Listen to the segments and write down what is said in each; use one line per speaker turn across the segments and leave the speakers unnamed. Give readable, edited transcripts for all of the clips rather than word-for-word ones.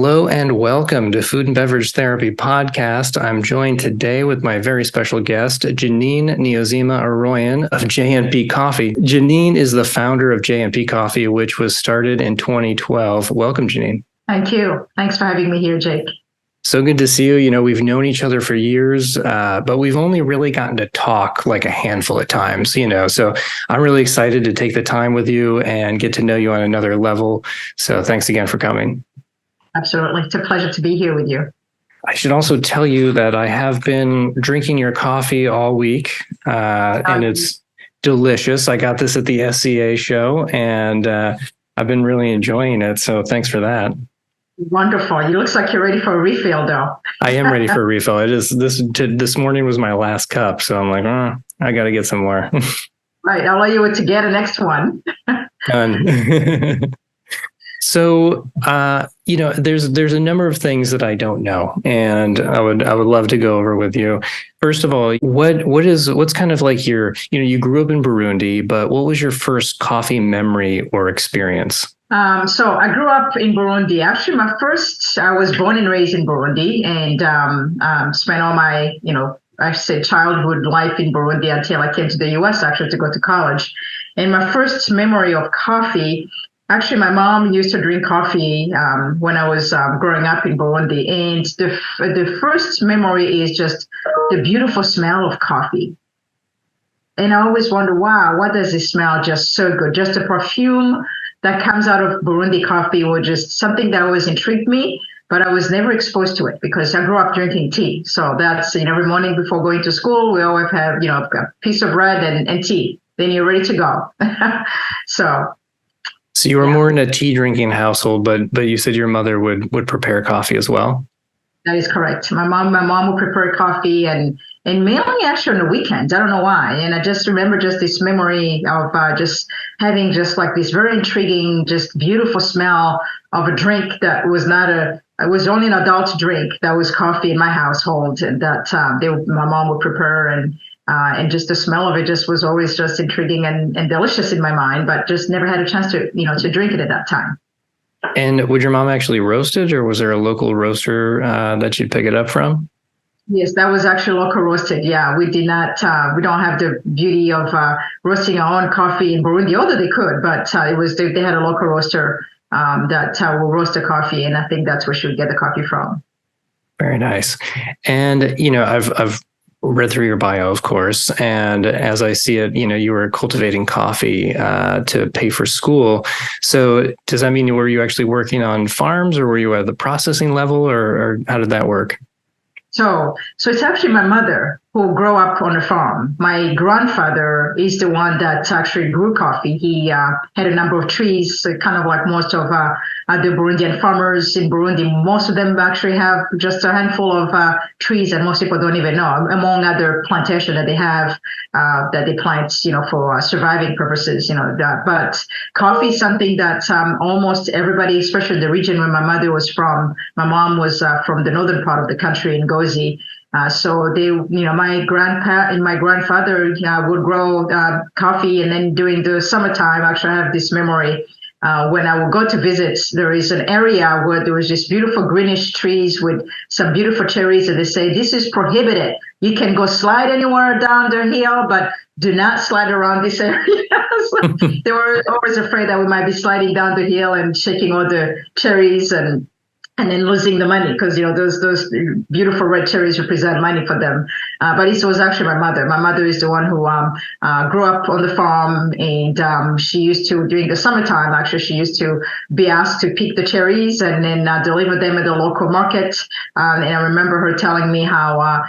Hello and welcome to Food and Beverage Therapy Podcast. I'm joined today with my very special guest, Jeanine Niyonzima Aroian of JNP Coffee. Jeanine is the founder of JNP Coffee, which was started in 2012. Welcome, Jeanine.
Thank you. Thanks for having me here, Jake.
So good to see you. You know, we've known each other for years, but we've only really gotten to talk like a handful of times, so I'm really excited to take the time with you and get to know you on another level. So thanks again for coming.
Absolutely. It's a pleasure to be here with you.
I should also tell you that I have been drinking your coffee all week, and it's delicious. I got this at the SCA show, and I've been really enjoying it. So thanks for that.
Wonderful. You look like you're ready for a refill, though.
I am ready for a refill. It is this morning was my last cup, so I'm like, I got to get some more.
Right. I'll let you to get the next one.
Done. So, there's a number of things that I don't know, and I would love to go over with you. First of all, what's kind of like your, you grew up in Burundi, but what was your first coffee memory or experience?
So I grew up in Burundi. Actually, I was born and raised in Burundi, and spent all my, childhood life in Burundi until I came to the U.S. actually to go to college. And my first memory of coffee. Actually, my mom used to drink coffee when I was growing up in Burundi. And the first memory is just the beautiful smell of coffee. And I always wonder, wow, what does it smell just so good? Just the perfume that comes out of Burundi coffee was just something that always intrigued me, but I was never exposed to it because I grew up drinking tea. So that's, every morning before going to school, we always have, a piece of bread and tea. Then you're ready to go.
So you were more in a tea drinking household, but you said your mother would prepare coffee as well?
That is correct. My mom would prepare coffee and mainly actually on the weekends. I don't know why. And I just remember just this memory of just having just like this very intriguing, just beautiful smell of a drink that was it was only an adult drink. That was coffee in my household, and that my mom would prepare, and just the smell of it just was always just intriguing and delicious in my mind, but just never had a chance to drink it at that time.
And would your mom actually roast it, or was there a local roaster that you'd pick it up from?
Yes, that was actually local roasted. Yeah, we did not, we don't have the beauty of roasting our own coffee in Burundi, although they could, but they had a local roaster that will roast the coffee, and I think that's where she would get the coffee from.
Very nice. And, I've read through your bio, of course, and as I see it, you were cultivating coffee to pay for school. So does that mean, were you actually working on farms, or were you at the processing level, or how did that work?
So it's actually my mother who grew up on a farm. My grandfather is the one that actually grew coffee. He had a number of trees, kind of like most of the Burundian farmers in Burundi. Most of them actually have just a handful of trees, and most people don't even know, among other plantations that they have that they plant, for surviving purposes, But coffee is something that almost everybody, especially in the region where my mother was from, my mom was from the northern part of the country in Gozi. So they, my grandpa and my grandfather would grow coffee, and then during the summertime, actually, I have this memory. When I would go to visit, there is an area where there was just beautiful greenish trees with some beautiful cherries, and they say this is prohibited. You can go slide anywhere down the hill, but do not slide around this area. So they were always afraid that we might be sliding down the hill and shaking all the cherries and then losing the money, because those beautiful red cherries represent money for them. But it was actually my mother. My mother is the one who grew up on the farm, and she used to, during the summertime, actually, she used to be asked to pick the cherries and then deliver them at the local market. And I remember her telling me how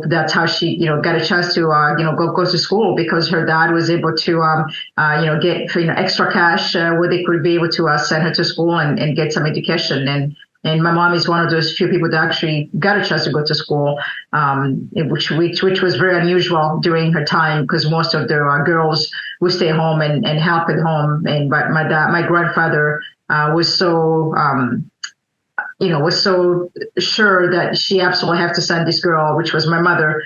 that's how she got a chance to go to school, because her dad was able to get extra cash where they could be able to send her to school and get some education. And my mom is one of those few people that actually got a chance to go to school, which was very unusual during her time, because most of the girls would stay home and help at home. But my grandfather was so was so sure that she absolutely had to send this girl, which was my mother,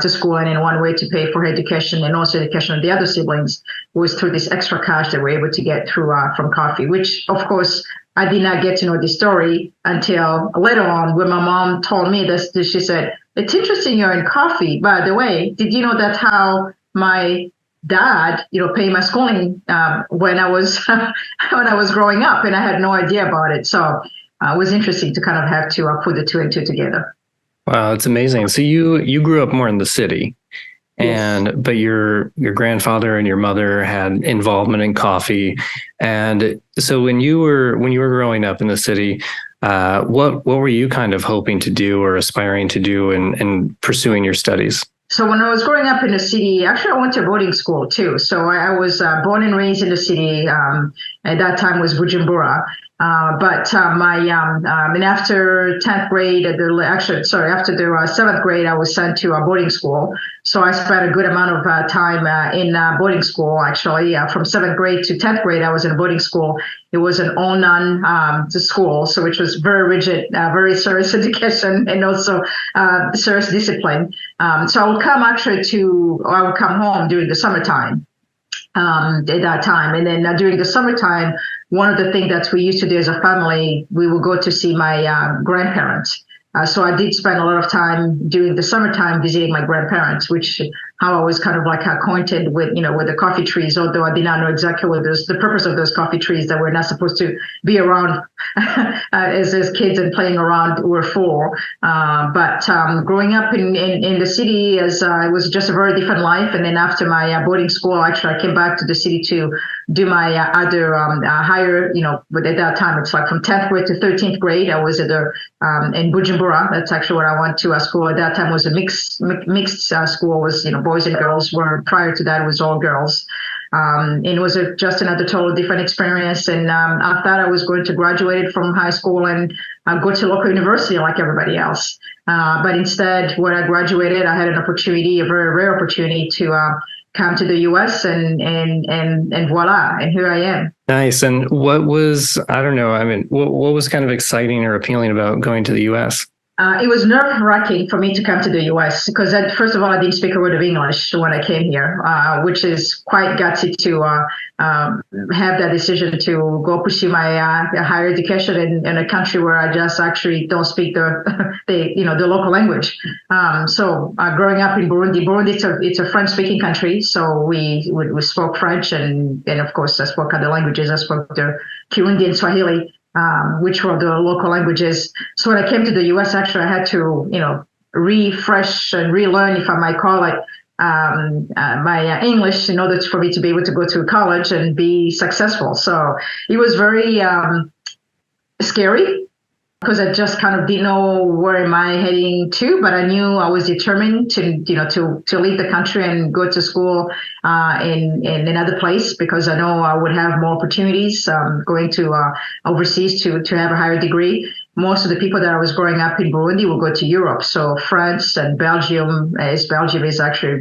to school. And in one way to pay for her education and also education of the other siblings was through this extra cash that we're able to get through from coffee, which of course I did not get to know the story until later on when my mom told me this. She said, "It's interesting you're in coffee. By the way, did you know that's how my dad, paid my schooling when I was when I was growing up, and I had no idea about it." So it was interesting to kind of have to put the two and two together.
Wow, it's amazing. So you grew up more in the city,
Yes.
but your grandfather and your mother had involvement in coffee. And so when you were growing up in the city, what were you kind of hoping to do or aspiring to do in pursuing your studies?
So when I was growing up in the city, actually I went to boarding school too. So I was born and raised in the city. At that time was Bujumbura. But and after 10th grade, after the 7th grade, I was sent to a boarding school. So I spent a good amount of time in boarding school, actually. From 7th grade to 10th grade, I was in a boarding school. It was an all-non school, so which was very rigid, very serious education, and also serious discipline. So I would come home during the summertime at that time. And then during the summertime, one of the things that we used to do as a family, we would go to see my grandparents. So I did spend a lot of time during the summertime visiting my grandparents, which how I was kind of like acquainted with, with the coffee trees, although I did not know exactly what the purpose of those coffee trees that we're not supposed to be around as kids and playing around were for. But growing up in the city, it was just a very different life. And then after my boarding school, actually, I came back to the city to do my other higher, but at that time, it's like from 10th grade to 13th grade, I was at in Bujumbura. That's actually where I went to school. At that time, it was a mixed school, was, boys and girls, where prior to that, it was all girls. And it was just another total different experience. And I thought I was going to graduate from high school and go to local university like everybody else. But instead, when I graduated, I had an opportunity, a very rare opportunity to come to the US and voila, and here I am.
Nice. And what was, I don't know, I mean, what was kind of exciting or appealing about going to the US?
It was nerve-wracking for me to come to the U.S. because, first of all, I didn't speak a word of English when I came here, which is quite gutsy to have that decision to go pursue my higher education in a country where I just actually don't speak the local language. So growing up in Burundi, it's a French-speaking country, so we spoke French and of course I spoke other languages. I spoke the Kirundi and Swahili. Which were the local languages. So when I came to the U.S., actually, I had to, refresh and relearn, if I might call it, my English in order for me to be able to go to college and be successful. So it was very scary because I just kind of didn't know where am I heading to, but I knew I was determined to leave the country and go to school in another place because I know I would have more opportunities going to overseas to have a higher degree. Most of the people that I was growing up in Burundi will go to Europe. So France and Belgium, as Belgium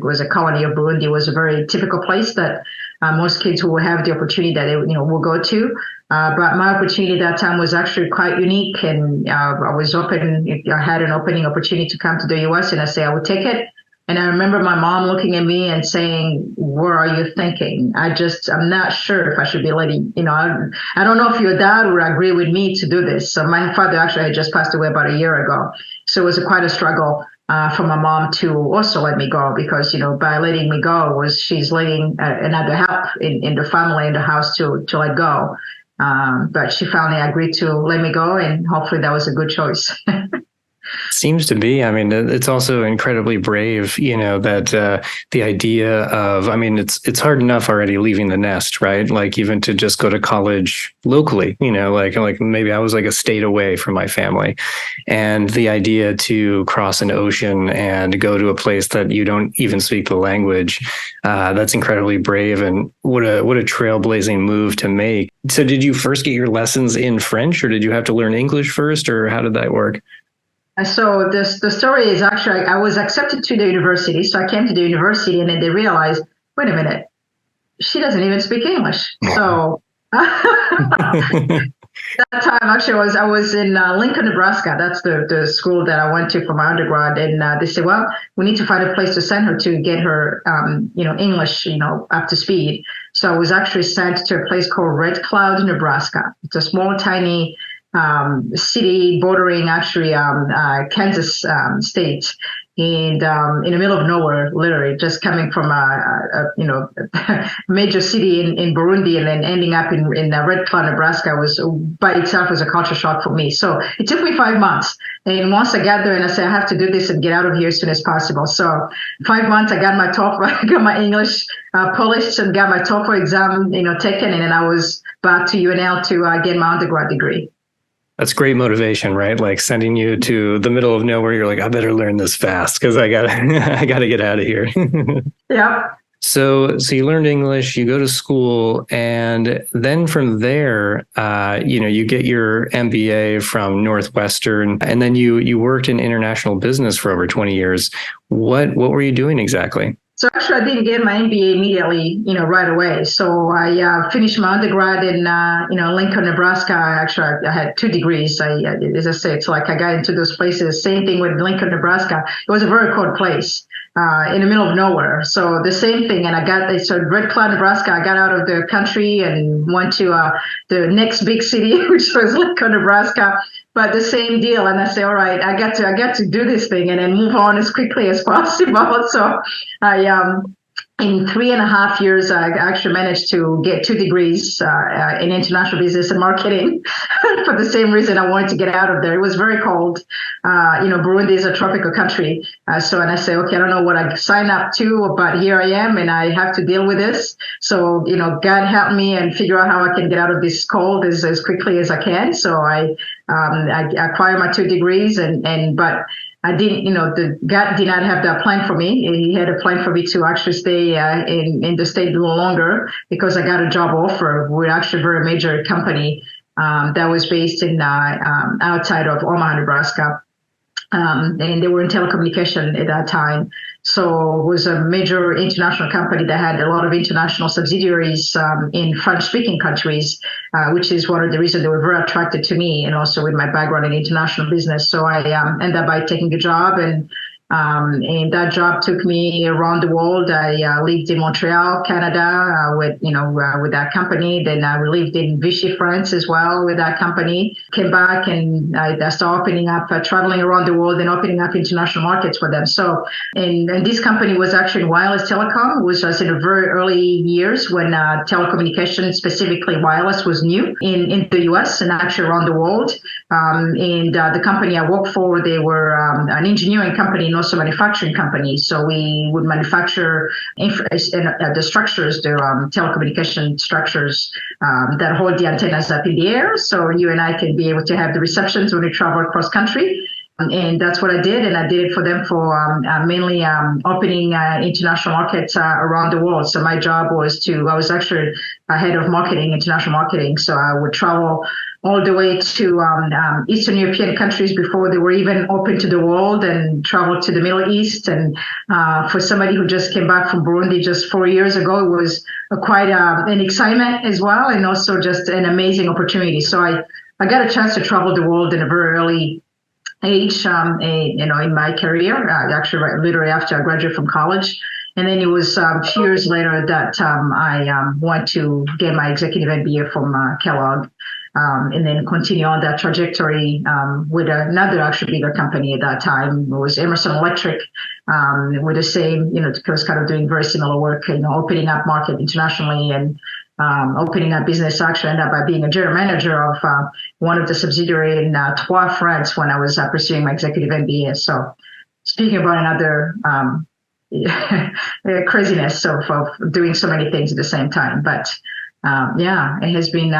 was a colony of Burundi, was a very typical place that most kids who will have the opportunity that they will go to. But my opportunity at that time was actually quite unique, and I was open. I had an opening opportunity to come to the U.S., and I say I would take it. And I remember my mom looking at me and saying, "What are you thinking? I'm not sure if I should be letting, I don't know if your dad would agree with me to do this." So my father actually had just passed away about a year ago. So it was quite a struggle for my mom to also let me go because, by letting me go she's letting another help in the family, in the house to let go. But she finally agreed to let me go, and hopefully that was a good choice.
Seems to be. I mean, it's also incredibly brave, that the idea of, I mean, it's hard enough already leaving the nest, right? Like even to just go to college locally, like maybe I was like a state away from my family. And the idea to cross an ocean and go to a place that you don't even speak the language, that's incredibly brave. And what a trailblazing move to make. So did you first get your lessons in French, or did you have to learn English first, or how did that work?
So the story is actually I was accepted to the university. So I came to the university and then they realized, wait a minute, she doesn't even speak English. So That time, actually, I was in Lincoln, Nebraska. That's the school that I went to for my undergrad. And they said, well, we need to find a place to send her to get her, English, up to speed. So I was actually sent to a place called Red Cloud, Nebraska. It's a small, tiny city bordering actually Kansas state, and in the middle of nowhere, literally just coming from a major city in Burundi and then ending up in Red Cloud, Nebraska was by itself was a culture shock for me. So it took me 5 months. And once I got there and I said, I have to do this and get out of here as soon as possible. So 5 months, I got my TOEFL, I got my English polished and got my TOEFL exam, taken. And then I was back to UNL to get my undergrad degree.
That's great motivation, right? Like sending you to the middle of nowhere. You're like, I better learn this fast because I got I got to get out of here.
Yep.
So you learned English, you go to school, and then from there, you get your MBA from Northwestern, and then you worked in international business for over 20 years. What were you doing exactly?
So actually, I didn't get my MBA immediately, right away. So I finished my undergrad in, Lincoln, Nebraska. Actually, I had 2 degrees. As I say, it's like I got into those places. Same thing with Lincoln, Nebraska. It was a very cold place in the middle of nowhere. So the same thing. And so Red Cloud, Nebraska, I got out of the country and went to the next big city, which was Lincoln, Nebraska. But the same deal, and I say, all right, I got to do this thing and then move on as quickly as possible. So in 3.5 years, I actually managed to get 2 degrees in international business and marketing for the same reason I wanted to get out of there. It was very cold. Burundi is a tropical country. And I say, okay, I don't know what I signed up to, but here I am and I have to deal with this. So, God help me and figure out how I can get out of this cold as quickly as I can. So I acquired my 2 degrees but I didn't, God did not have that plan for me. He had a plan for me to actually stay in the state a little longer because I got a job offer with actually a very major company that was based in outside of Omaha, Nebraska. And they were in telecommunication at that time. So it was a major international company that had a lot of international subsidiaries in French-speaking countries, which is one of the reasons they were very attracted to me, and also with my background in international business. So I ended up by taking a job, and that job took me around the world. I lived in Montreal, Canada, with that company. Then I lived in Vichy, France, as well with that company. Came back and I started opening up, traveling around the world and opening up international markets for them. So, and this company was actually in wireless telecom, which was in the very early years when telecommunications, specifically wireless, was new in the U.S. and actually around the world. The company I worked for, they were an engineering company and also a manufacturing company. So we would manufacture the structures, the telecommunication structures that hold the antennas up in the air. So you and I can be able to have the receptions when we travel across country. And that's what I did. And I did it for them for mainly opening international markets around the world. So my job was I was actually head of marketing, international marketing. So I would travel all the way to Eastern European countries before they were even open to the world, and travel to the Middle East. And for somebody who just came back from Burundi just 4 years ago, it was quite an excitement as well, and also just an amazing opportunity. So I got a chance to travel the world in a very early age, in my career, actually literally after I graduated from college. And then it was a few years later that I went to get my executive MBA from Kellogg, and then continue on that trajectory with another actually bigger company at that time. It was Emerson Electric, with the same, it was kind of doing very similar work, opening up market internationally and opening up business. Actually ended up by being a general manager of one of the subsidiary in Troyes, France, when I was pursuing my executive MBA. So speaking about another craziness of doing so many things at the same time. But it has been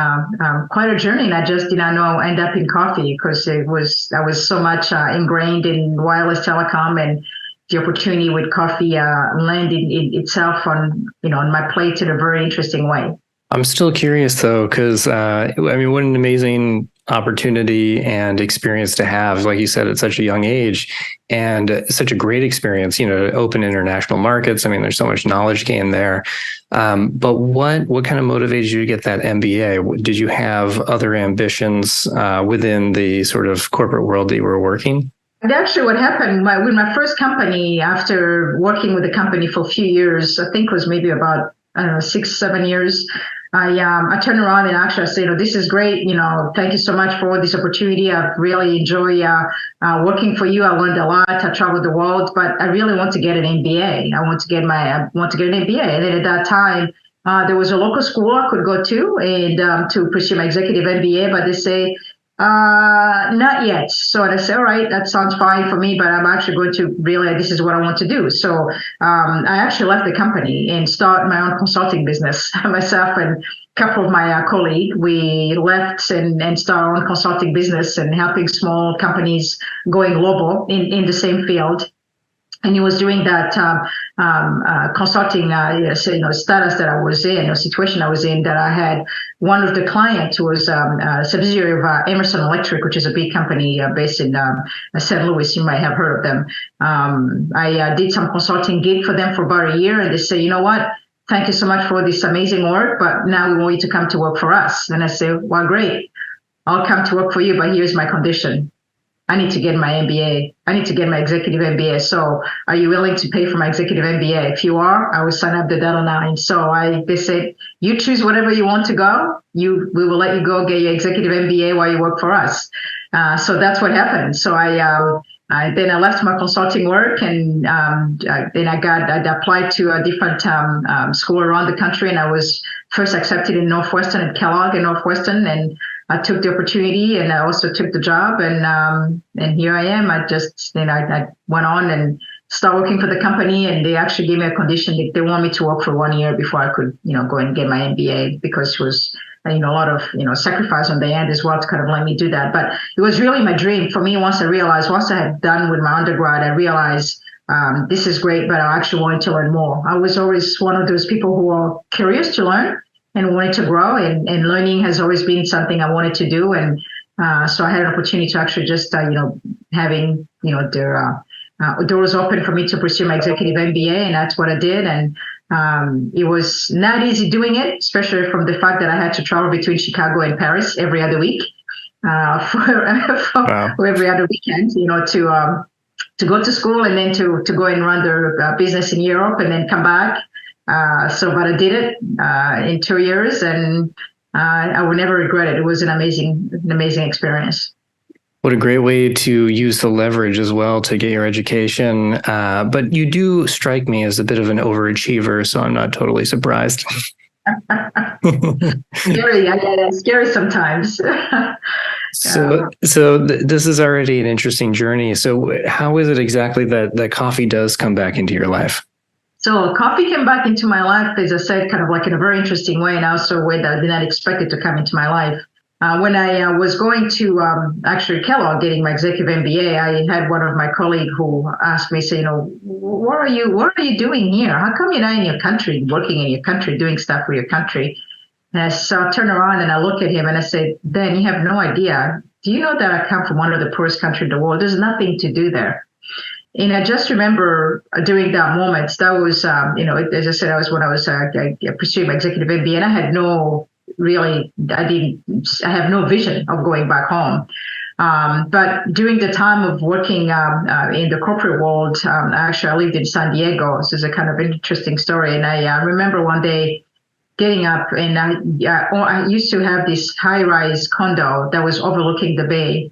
quite a journey, and I just did not know I'll end up in coffee because I was so much ingrained in wireless telecom, and the opportunity with coffee landed itself on my plate in a very interesting way.
I'm still curious though, because what an amazing opportunity and experience to have, like you said, at such a young age, and such a great experience, to open international markets. I mean, there's so much knowledge gained there. But what kind of motivated you to get that MBA? Did you have other ambitions within the sort of corporate world that you were working?
And actually, what happened with my first company, after working with the company for a few years, I think it was maybe about, I don't know, 6, 7 years, I turned around and actually I said, this is great. Thank you so much for this opportunity. I've really enjoyed working for you. I learned a lot. I traveled the world, but I really want to get an MBA. I want to get an MBA. And then at that time, there was a local school I could go to and to pursue my executive MBA, but they say, not yet. So I said, all right, that sounds fine for me, but I'm actually going to realize this is what I want to do. So I actually left the company and started my own consulting business. Myself and a couple of my colleagues, we left and started our own consulting business and helping small companies going global in the same field. And he was doing that consulting status that I was in, or situation I was in, that I had one of the clients who was a subsidiary of Emerson Electric, which is a big company based in St. Louis. You might have heard of them. I did some consulting gig for them for about a year, and they say, you know what? Thank you so much for this amazing work, but now we want you to come to work for us. And I say, well, great. I'll come to work for you, but here's my condition. I need to get my MBA. I need to get my executive MBA. So are you willing to pay for my executive MBA? If you are, I will sign up the dotted line. So they said, you choose whatever you want to go. We will let you go get your executive MBA while you work for us. So that's what happened. So then I left my consulting work, and then I applied to a different school around the country, and I was first accepted in Northwestern, at Kellogg in Northwestern, and I took the opportunity, and I also took the job, and here I am. I just, I went on and started working for the company, and they actually gave me a condition that they want me to work for 1 year before I could, go and get my MBA, because it was, a lot of, sacrifice on the end as well to kind of let me do that. But it was really my dream for me. Once I had done with my undergrad, I realized this is great, but I actually wanted to learn more. I was always one of those people who are curious to learn and wanted to grow, and learning has always been something I wanted to do. And so I had an opportunity to actually just, having, their doors open for me to pursue my executive MBA, and that's what I did. And it was not easy doing it, especially from the fact that I had to travel between Chicago and Paris every other week, for every other weekend, to go to school and then to go and run their business in Europe and then come back. But I did it in 2 years, and I will never regret it. It was an amazing experience.
What a great way to use the leverage as well to get your education. But you do strike me as a bit of an overachiever, so I'm not totally surprised.
Scary sometimes.
So this is already an interesting journey. So how is it exactly that coffee does come back into your life?
So coffee came back into my life, as I said, kind of like in a very interesting way, and also a way that I did not expect it to come into my life. When I was going to actually Kellogg, getting my executive MBA, I had one of my colleagues who asked me, say, what are you doing here? How come you're not in your country, working in your country, doing stuff for your country? And so I turned around and I look at him and I said, Ben, you have no idea. Do you know that I come from one of the poorest countries in the world? There's nothing to do there. And I just remember during that moment, that was, as I said, I pursuing my executive MBA, and I had I have no vision of going back home. But during the time of working in the corporate world, actually I lived in San Diego. This is a kind of interesting story. And I remember one day getting up, and I used to have this high-rise condo that was overlooking the bay.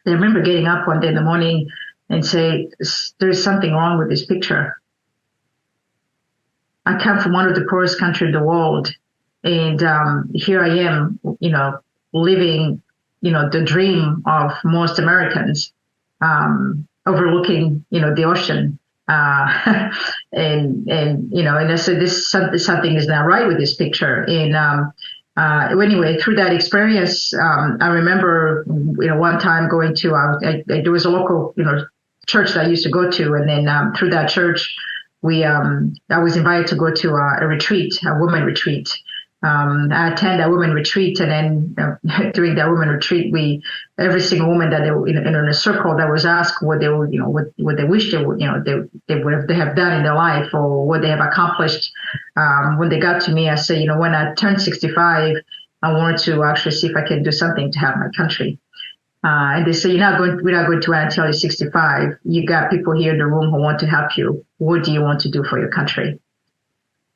I remember getting up one day in the morning and say, there's something wrong with this picture. I come from one of the poorest countries in the world. And here I am, living, the dream of most Americans, overlooking, the ocean. And I said, something is not right with this picture. And anyway, through that experience, I remember, one time going to, there was a local, church that I used to go to. And then through that church, I was invited to go to a retreat, a women retreat. I attend a women retreat, and then during that women retreat, every single woman that they were in a circle that was asked what they would, what they wish they would, they would have done in their life or what they have accomplished. When they got to me, I said, when I turned 65, I wanted to actually see if I can do something to help my country. And they say, we're not going to wait until you're 65. You got people here in the room who want to help you. What do you want to do for your country?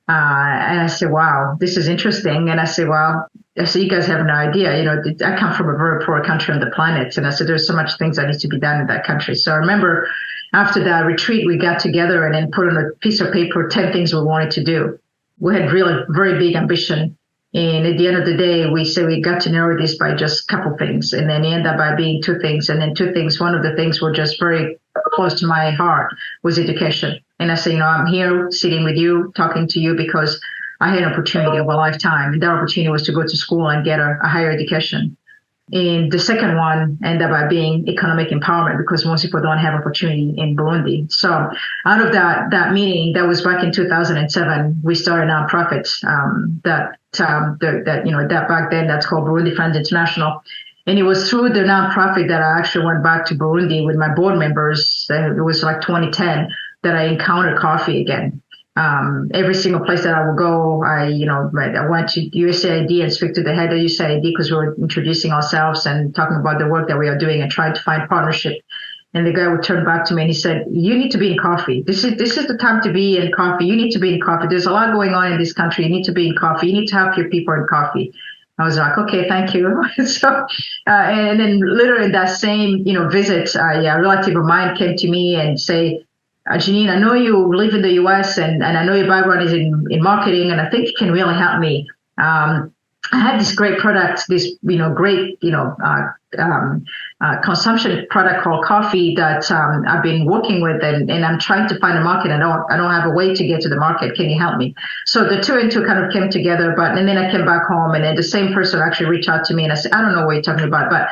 And I said, wow, this is interesting. And I said, you guys have no idea. I come from a very poor country on the planet. And I said, there's so much things that needs to be done in that country. So I remember after that retreat, we got together and then put on a piece of paper 10 things we wanted to do. We had really very big ambition. And at the end of the day, we said we got to narrow this by just a couple things. And then it ended up by being 2 things. And then 2 things, one of the things were just very close to my heart was education. And I said, I'm here sitting with you, talking to you because I had an opportunity of a lifetime. And that opportunity was to go to school and get a higher education. And the second one ended up by being economic empowerment because most people don't have opportunity in Burundi. So out of that meeting, that was back in 2007, we started a nonprofit that back then that's called Burundi Friends International. And it was through the nonprofit that I actually went back to Burundi with my board members. It was like 2010 that I encountered coffee again. Every single place that I would go, I went to USAID and speak to the head of USAID because we were introducing ourselves and talking about the work that we are doing and trying to find partnership. And the guy would turn back to me and he said, you need to be in coffee. This is the time to be in coffee. You need to be in coffee. There's a lot going on in this country. You need to be in coffee. You need to help your people in coffee. I was like, okay, thank you. So, and then literally in that same, visit, a relative of mine came to me and say, Jeanine, I know you live in the U.S. and I know your background is in marketing, and I think you can really help me. I have this great product, this great consumption product called coffee that I've been working with, and I'm trying to find a market. I don't have a way to get to the market. Can you help me? So the 2 and 2 kind of came together. And then I came back home, and then the same person actually reached out to me, and I said, I don't know what you're talking about, but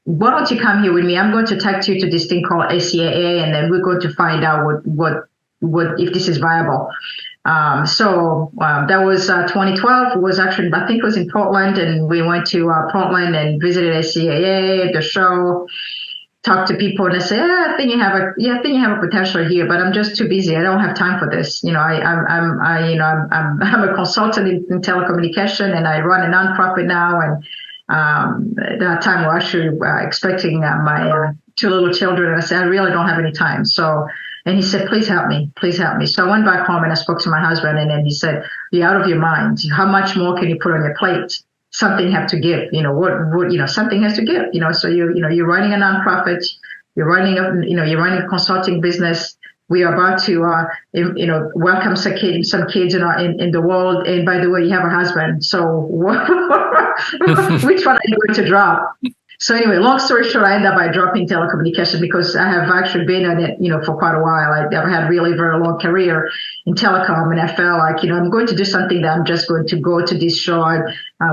why don't you come here with me? I'm going to take you to this thing called ACAA, and then we're going to find out what if this is viable. So that was 2012. It was actually, I think it was in Portland, and we went to Portland and visited ACAA, the show, talked to people, and I said, I think you have a potential here, but I'm just too busy. I don't have time for this. I'm a consultant in telecommunication, and I run a nonprofit now, and at that time we're actually expecting my 2 little children, and I said, I really don't have any time. So, and he said, please help me. So I went back home and I spoke to my husband, and then he said, you're out of your mind. How much more can you put on your plate? Something have to give, something has to give, so you're running a nonprofit, you're running a consulting business. We are about to, welcome some kids in the world. And by the way, you have a husband. So which one are you going to drop? So anyway, long story short, I ended up by dropping telecommunications because I have actually been in it, for quite a while. I've had really very long career in telecom, and I felt like, I'm going to do something that I'm just going to go to this show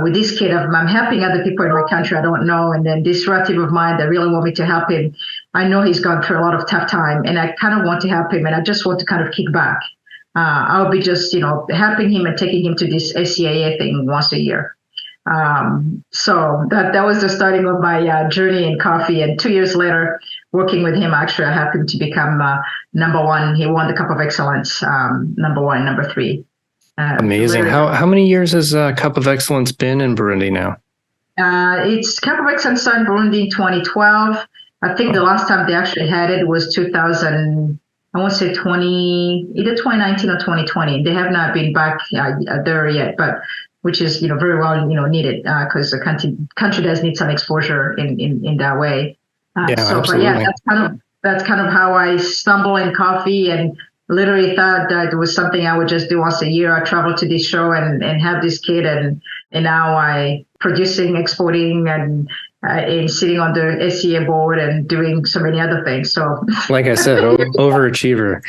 with this kid. I'm helping other people in my country I don't know, and then this relative of mine that really want me to help him. I know he's gone through a lot of tough time, and I kind of want to help him, and I just want to kind of kick back. I'll be just, helping him and taking him to this ACAA thing once a year. So that was the starting of my journey in coffee. And 2 years later, working with him, actually, I helped him to become number 1. He won the Cup of Excellence, number 1, number 3.
Amazing. How many years has Cup of Excellence been in Burundi now?
It's Cup of Excellence started in Burundi in 2012. I think the last time they actually had it was 2000. I want to say either 2019 or 2020. They have not been back there yet, but which is very well needed because the country does need some exposure in that way.
Absolutely.
But yeah, that's kind of how I stumbled in coffee, and literally thought that it was something I would just do once a year. I traveled to this show and have this kid, and now I producing, exporting, and sitting on the SCA board and doing so many other things. So, like I said,
overachiever.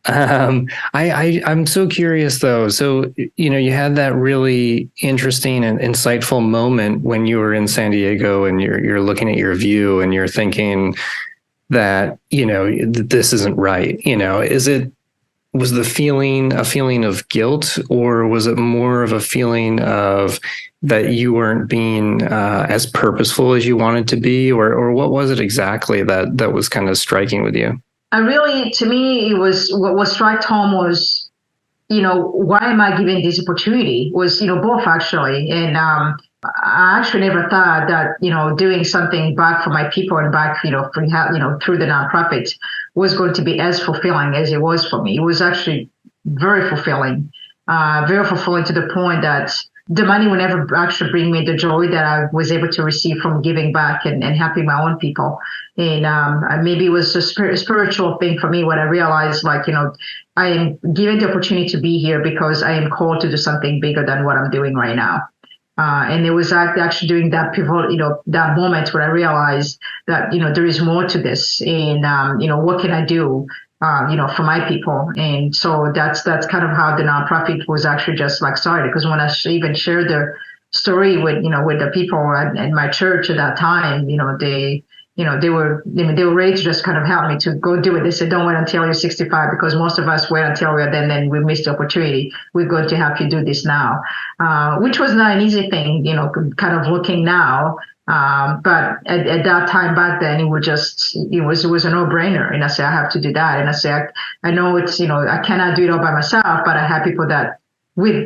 I'm so curious though. So, you had that really interesting and insightful moment when you were in San Diego, and you're looking at your view and you're thinking that, this isn't right. Is it was the feeling a feeling of guilt, or was it more of a feeling of that you weren't being as purposeful as you wanted to be, or what was it exactly that was kind of striking with you?
I really, to me, it was what struck home was, why am I given this opportunity? Was, both actually. And I actually never thought that, doing something back for my people and back, through the nonprofit was going to be as fulfilling as it was for me. It was actually very fulfilling to the point that the money would never actually bring me the joy that I was able to receive from giving back and helping my own people. And maybe it was a spiritual thing for me when I realized, I am given the opportunity to be here because I am called to do something bigger than what I'm doing right now. And it was actually during that pivotal, that moment where I realized that, there is more to this. And, what can I do, for my people? And so that's kind of how the nonprofit was actually just started. Because when I even shared the story with the people at my church at that time, they were ready to just kind of help me to go do it. They said, don't wait until you're 65, because most of us wait until we're then we miss the opportunity. We're going to help you do this now, which was not an easy thing, kind of looking now. But at that time back then, it was a no-brainer. And I said, I have to do that. And I said, I know it's, I cannot do it all by myself, but I have people that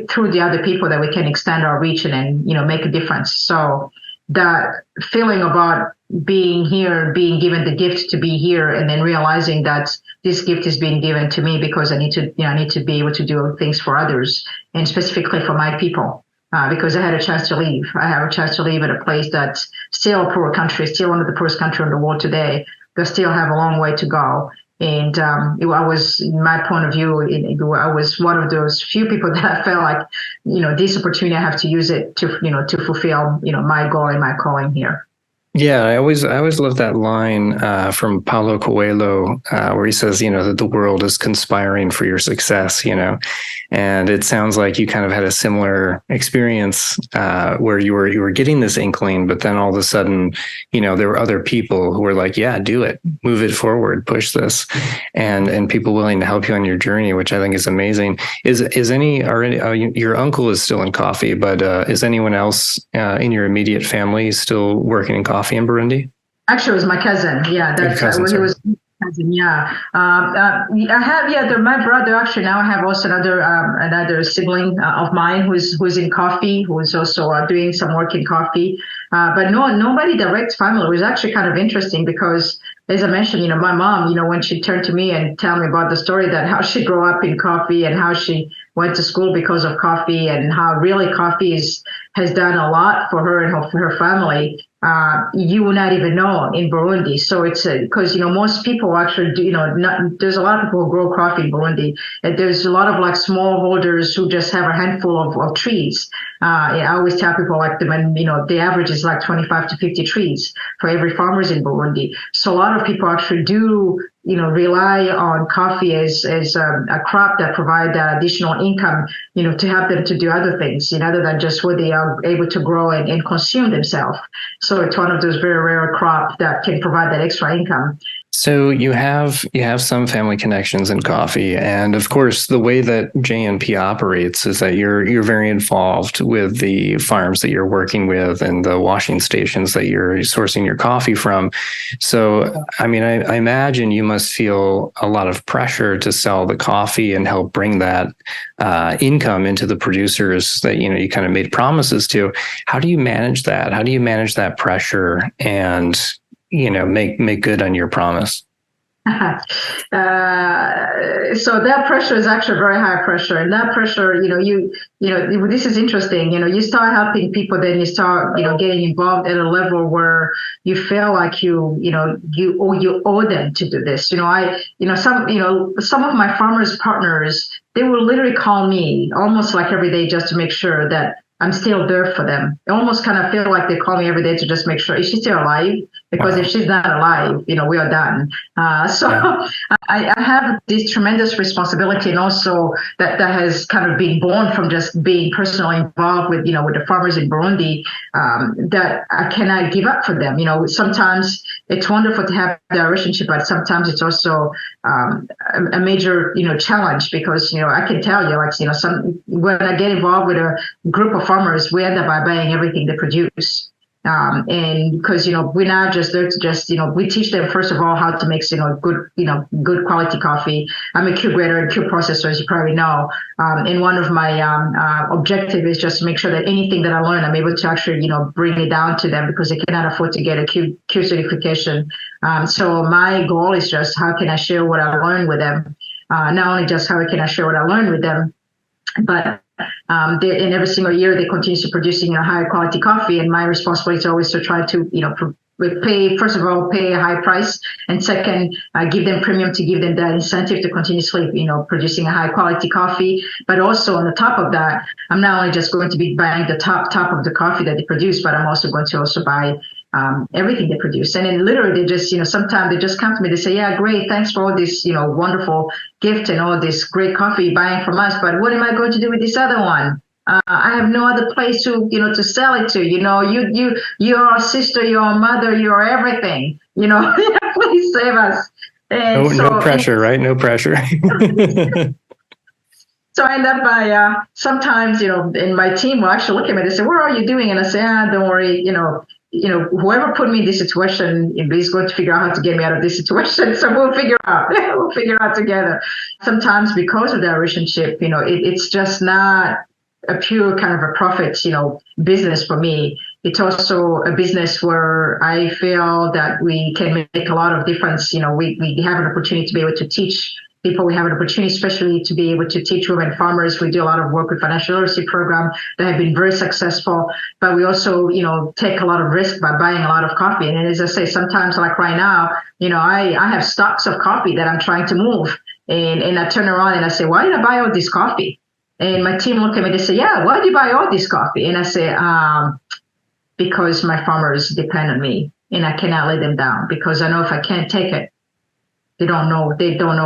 through the other people that we can extend our reach and make a difference. So that feeling about being here, being given the gift to be here, and then realizing that this gift is being given to me because I need to be able to do things for others, and specifically for my people, because I had a chance to leave. I have a chance to leave at a place that's still a poor country, still one of the poorest countries in the world today. They still have a long way to go. And I was, in my point of view, I was one of those few people that I felt like, this opportunity, I have to use it to fulfill, my goal and my calling here.
Yeah, I always love that line from Paulo Coelho, where he says, that the world is conspiring for your success, and it sounds like you kind of had a similar experience where you were getting this inkling, but then all of a sudden, there were other people who were like, yeah, do it, move it forward, push this, and people willing to help you on your journey, which I think is amazing. Your uncle is still in coffee, but is anyone else in your immediate family still working in coffee in Burundi?
Actually, it was my cousin. Yeah, that's it was my cousin. Yeah, I have. Yeah, my brother. Actually, now I have also another sibling of mine who's in coffee, who is also doing some work in coffee. But nobody direct family. It was actually kind of interesting because, as I mentioned, my mom, when she turned to me and tell me about the story that how she grew up in coffee and how she went to school because of coffee and how really coffee has done a lot for her and for her family. You will not even know in Burundi. So it's because, most people actually do, there's a lot of people who grow coffee in Burundi. And there's a lot of smallholders who just have a handful of trees. I always tell people the average is 25 to 50 trees for every farmers in Burundi. So a lot of people actually do, rely on coffee as a crop that provide that additional income, to help them to do other things, other than just what they are able to grow and consume themselves. So it's one of those very rare crops that can provide that extra income.
So you have some family connections in coffee, and of course, the way that JNP operates is that you're very involved with the farms that you're working with and the washing stations that you're sourcing your coffee from. So, I mean, I imagine you must feel a lot of pressure to sell the coffee and help bring that income into the producers that you kind of made promises to. How do you manage that? How do you manage that pressure and make good on your promise?
So that pressure is actually very high pressure, and that pressure, this is interesting. You start helping people, then you start, getting involved at a level where you feel like you owe them to do this. Some of my farmers partners, they will literally call me almost like every day just to make sure that I'm still there for them. I almost kind of feel like they call me every day to just make sure, is she still alive? Because if she's not alive, we are done. I have this tremendous responsibility, and also that has kind of been born from just being personally involved with the farmers in Burundi, that I cannot give up for them. Sometimes it's wonderful to have that relationship, but sometimes it's also a major, challenge because, I can tell you, like, when I get involved with a group of farmers, we end up by buying everything they produce. And because, we're not just there to just, we teach them, first of all, how to make, good quality coffee. I'm a Q grader and Q processor, as you probably know. And one of my objective is just to make sure that anything that I learn, I'm able to actually, bring it down to them because they cannot afford to get a Q certification. So my goal is just how can I share what I learned with them? Not only just how can I share what I learned with them, but in every single year they continue to producing higher quality coffee, and my responsibility is always to try to pay, first of all, pay a high price, and second, give them premium to give them that incentive to continuously producing a high quality coffee. But also on the top of that, I'm not only just going to be buying the top of the coffee that they produce, but I'm also going to also buy everything they produce. And then literally they just, sometimes they just come to me, they say, yeah, great, thanks for all this, wonderful gift and all this great coffee you're buying from us, but what am I going to do with this other one? I have no other place to, to sell it to. You're our sister, you're our mother, you're everything. Please save us. And
no pressure, right? No pressure.
So I end up by sometimes, and my team will actually look at me. They say, "What are you doing?" And I say, "Don't worry. Whoever put me in this situation is going to figure out how to get me out of this situation. So we'll figure out. We'll figure out together." Sometimes because of that relationship, it's just not a pure kind of a profit, business for me. It's also a business where I feel that we can make a lot of difference. We have an opportunity to be able to teach people. We have an opportunity, especially to be able to teach women farmers. We do a lot of work with financial literacy program that have been very successful, but we also, take a lot of risk by buying a lot of coffee. And as I say, sometimes like right now, I have stocks of coffee that I'm trying to move, and I turn around and I say, why did I buy all this coffee? And my team look at me, they say, yeah, why did you buy all this coffee? And I say, because my farmers depend on me and I cannot let them down, because I know if I can't take it, they don't know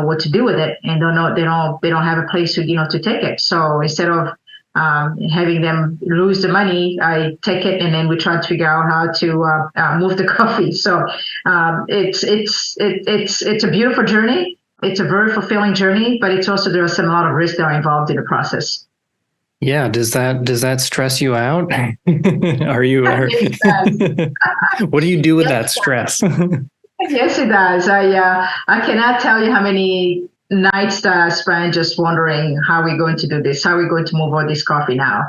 what to do with it, and they don't have a place to to take it. So instead of having them lose the money, I take it, and then we try to figure out how to move the coffee. So it's a beautiful journey. It's a very fulfilling journey, but it's also there are a lot of risks that are involved in the process.
Yeah. Does that stress you out? Are you? What do you do with that stress?
Yes, it does. I cannot tell you how many nights that I spent just wondering how we're going to do this, how we're going to move all this coffee now.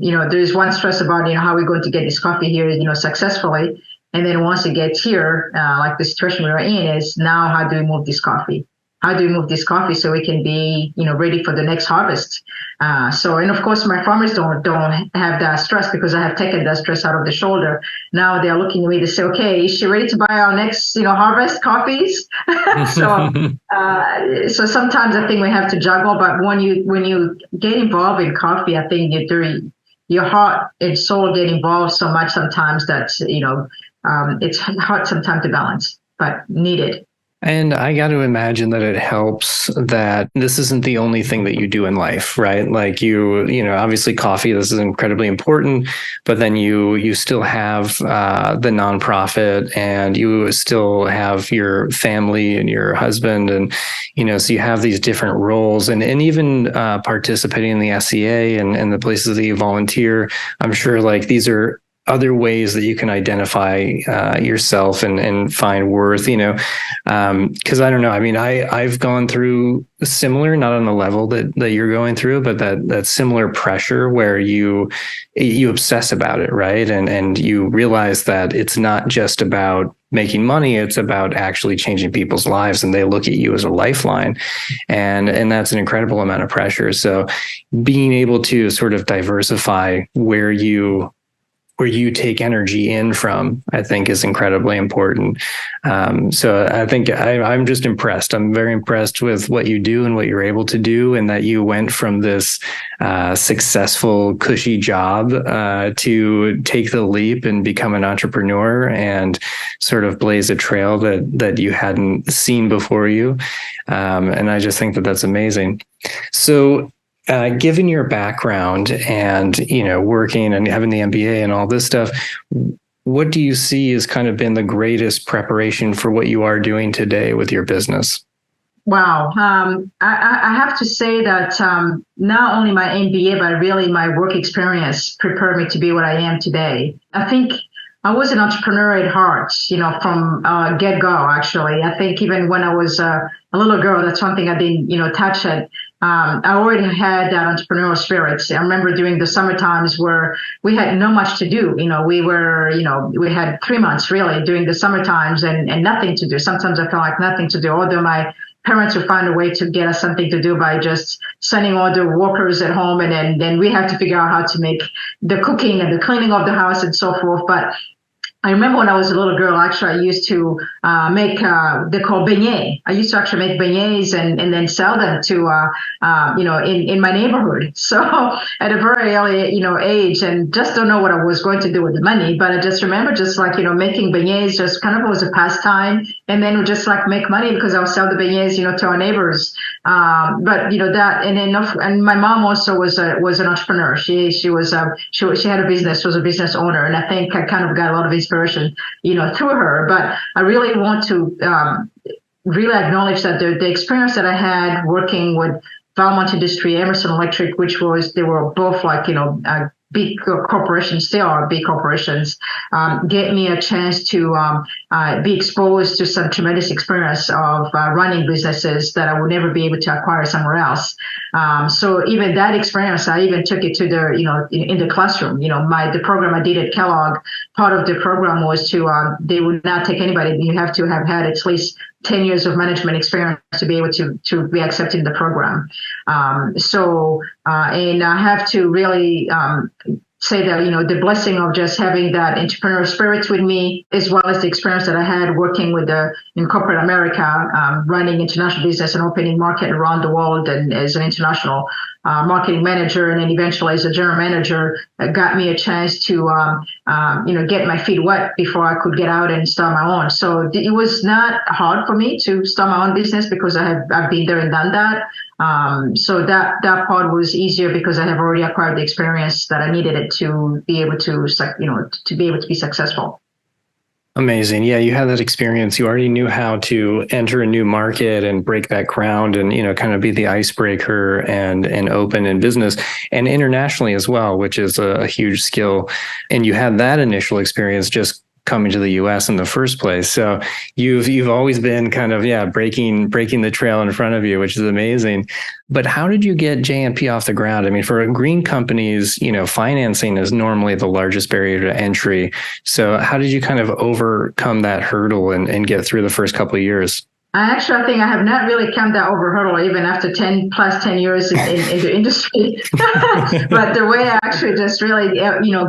There's one stress about, how we're going to get this coffee here, successfully. And then once it gets here, like the situation we're in is now, how do we move this coffee? How do we move this coffee so we can be, ready for the next harvest? And of course, my farmers don't have that stress because I have taken that stress out of the shoulder. Now they're looking at me to say, okay, is she ready to buy our next, harvest coffees? So sometimes I think we have to juggle, but when you get involved in coffee, I think your heart and soul get involved so much sometimes that, it's hard sometimes to balance, but needed.
And I got to imagine that it helps that this isn't the only thing that you do in life, right? Like obviously coffee, this is incredibly important, but then you still have the nonprofit, and you still have your family and your husband, and so you have these different roles, and even participating in the SCA and the places that you volunteer. I'm sure like these are other ways that you can identify yourself and find worth, because I don't know. I mean, I've gone through similar, not on the level that you're going through, but that similar pressure where you obsess about it, right? And you realize that it's not just about making money, it's about actually changing people's lives, and they look at you as a lifeline. And that's an incredible amount of pressure. So being able to sort of diversify where you take energy in from, I think is incredibly important. So I think I'm just impressed. I'm very impressed with what you do and what you're able to do, and that you went from this successful, cushy job to take the leap and become an entrepreneur and sort of blaze a trail that you hadn't seen before you. And I just think that that's amazing. So given your background and, working and having the MBA and all this stuff, what do you see has kind of been the greatest preparation for what you are doing today with your business?
Wow. I have to say that not only my MBA, but really my work experience prepared me to be what I am today. I think I was an entrepreneur at heart, from get-go, actually. I think even when I was a little girl, that's something I didn't, touch it. I already had that entrepreneurial spirit. I remember during the summer times where we had no much to do. We had 3 months really during the summer times and nothing to do. Sometimes I felt like nothing to do, although my parents would find a way to get us something to do by just sending all the workers at home. And then we had to figure out how to make the cooking and the cleaning of the house and so forth. But I remember when I was a little girl, actually, I used to make, they call beignets. I used to actually make beignets and then sell them to, in my neighborhood. So at a very early, age, and just don't know what I was going to do with the money. But I just remember just like, making beignets just kind of was a pastime. And then just like make money because I would sell the beignets, to our neighbors. But that, and enough. And my mom also was an entrepreneur. She had a business, was a business owner. And I think I kind of got a lot of inspiration, through her. But I really want to really acknowledge that the experience that I had working with Valmont Industry, Emerson Electric, they were both like, big corporations, still are big corporations, gave me a chance to be exposed to some tremendous experience of running businesses that I would never be able to acquire somewhere else. So even that experience, I even took it to in the classroom. The program I did at Kellogg, part of the program was they would not take anybody. You have to have had at least 10 years of management experience to be able to be accepted in the program. And I have to really say that, the blessing of just having that entrepreneurial spirit with me, as well as the experience that I had working in corporate America, running international business and opening market around the world and as an international marketing manager, and then eventually as a general manager, got me a chance to, get my feet wet before I could get out and start my own. So it was not hard for me to start my own business because I've been there and done that. So that part was easier because I have already acquired the experience that I needed it to be able to be successful.
Amazing. Yeah, you had that experience. You already knew how to enter a new market and break that ground and, kind of be the icebreaker and open in business and internationally as well, which is a huge skill. And you had that initial experience just coming to the US in the first place. So you've always been kind of, breaking the trail in front of you, which is amazing. But how did you get JMP off the ground? I mean, for green companies, financing is normally the largest barrier to entry. So how did you kind of overcome that hurdle and get through the first couple of years?
I think I have not really come that over hurdle even after 10 years in the industry. But the way I actually just really,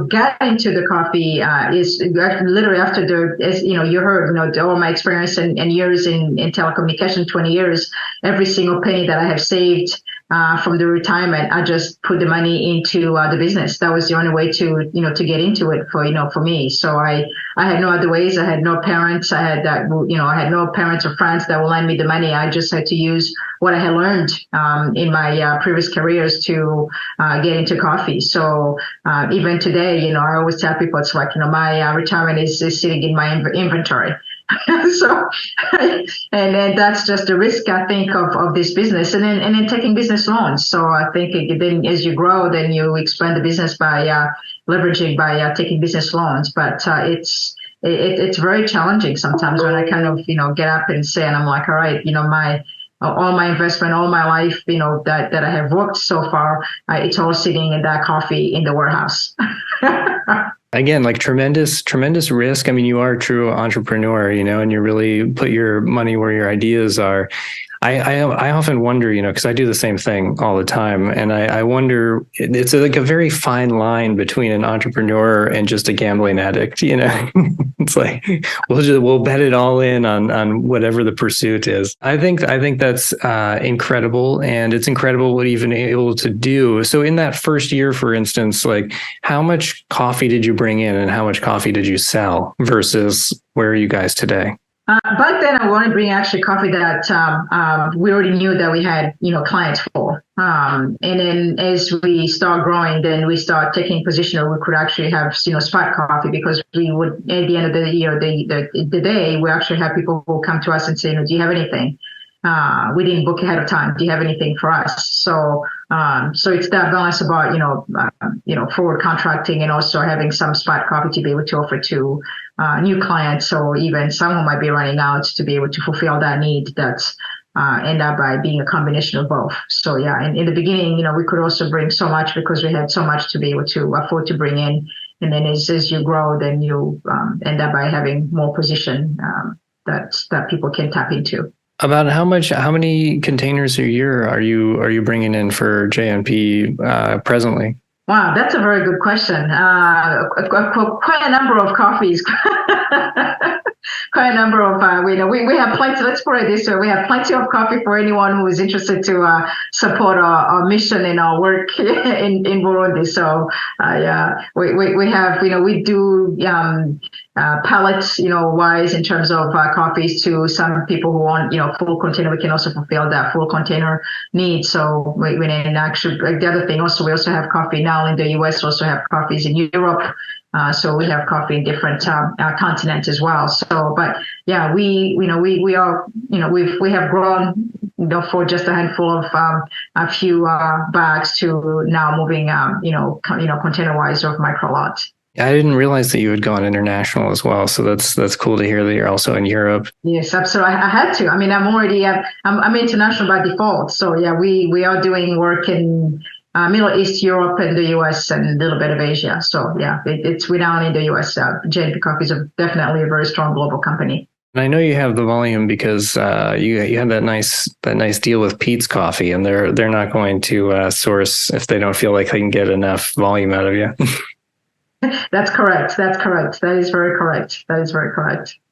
got into the coffee is literally after you heard, all my experience and years in telecommunication, 20 years, every single penny that I have saved from the retirement, I just put the money into the business. That was the only way to get into it for me. So I had no other ways. I had no parents. I had no parents or friends that will lend me the money. I just had to use what I had learned in my previous careers to get into coffee. So even today, I always tell people it's like, my retirement is sitting in my inventory. So, and that's just the risk, I think, of this business, and then taking business loans. So I think then as you grow, then you expand the business by leveraging by taking business loans. But it's very challenging sometimes when I kind of get up and say, and I'm like, all right, all my investment, all my life, that I have worked so far, it's all sitting in that coffee in the warehouse.
Again, like tremendous risk. I mean, you are a true entrepreneur, and you really put your money where your ideas are. I often wonder, because I do the same thing all the time. And I wonder, it's like a very fine line between an entrepreneur and just a gambling addict, It's like, we'll bet it all in on whatever the pursuit is. I think that's incredible. And it's incredible what you've been able to do. So in that first year, for instance, like how much coffee did you bring in and how much coffee did you sell versus where are you guys today?
Back then, I wanted to bring actually coffee that we already knew that we had, clients for. And then as we start growing, then we start taking position where we could actually have, spot coffee, because we would, at the end of the year, the day, we actually have people who come to us and say, do you have anything? We didn't book ahead of time. Do you have anything for us? So it's that balance about, forward contracting and also having some spot coffee to be able to offer to new clients, or even some who might be running out, to be able to fulfill that need. That's end up by being a combination of both. So yeah, in the beginning, we could also bring so much because we had so much to be able to afford to bring in. And then as you grow, then you end up by having more position that people can tap into.
About how many containers a year are you bringing in for JNP presently?
Wow, that's a very good question. Quite a number of coffees. Quite a number of, we have plenty, let's put it this way, we have plenty of coffee for anyone who is interested to support our mission and our work in Burundi. So, yeah, we have, we do pallets, wise in terms of coffees to some people who want, full container. We can also fulfill that full container need. So and actually, the other thing also, we also have coffee now in the US, also have coffees in Europe. So we have coffee in different continents as well. So, but yeah, we are, we have grown, for just a handful of a few bags to now moving, container wise of micro lots.
I didn't realize that you had gone international as well. So that's cool to hear that you're also in Europe.
Yes, absolutely. I had to. I mean, I'm already, I'm international by default. So yeah, we are doing work in Middle East, Europe, and the US, and a little bit of Asia. So yeah, we're now in the US. JNP Coffee is definitely a very strong global company.
And I know you have the volume because you had that nice deal with Pete's Coffee, and they're not going to source if they don't feel like they can get enough volume out of you.
That's correct. That is very correct.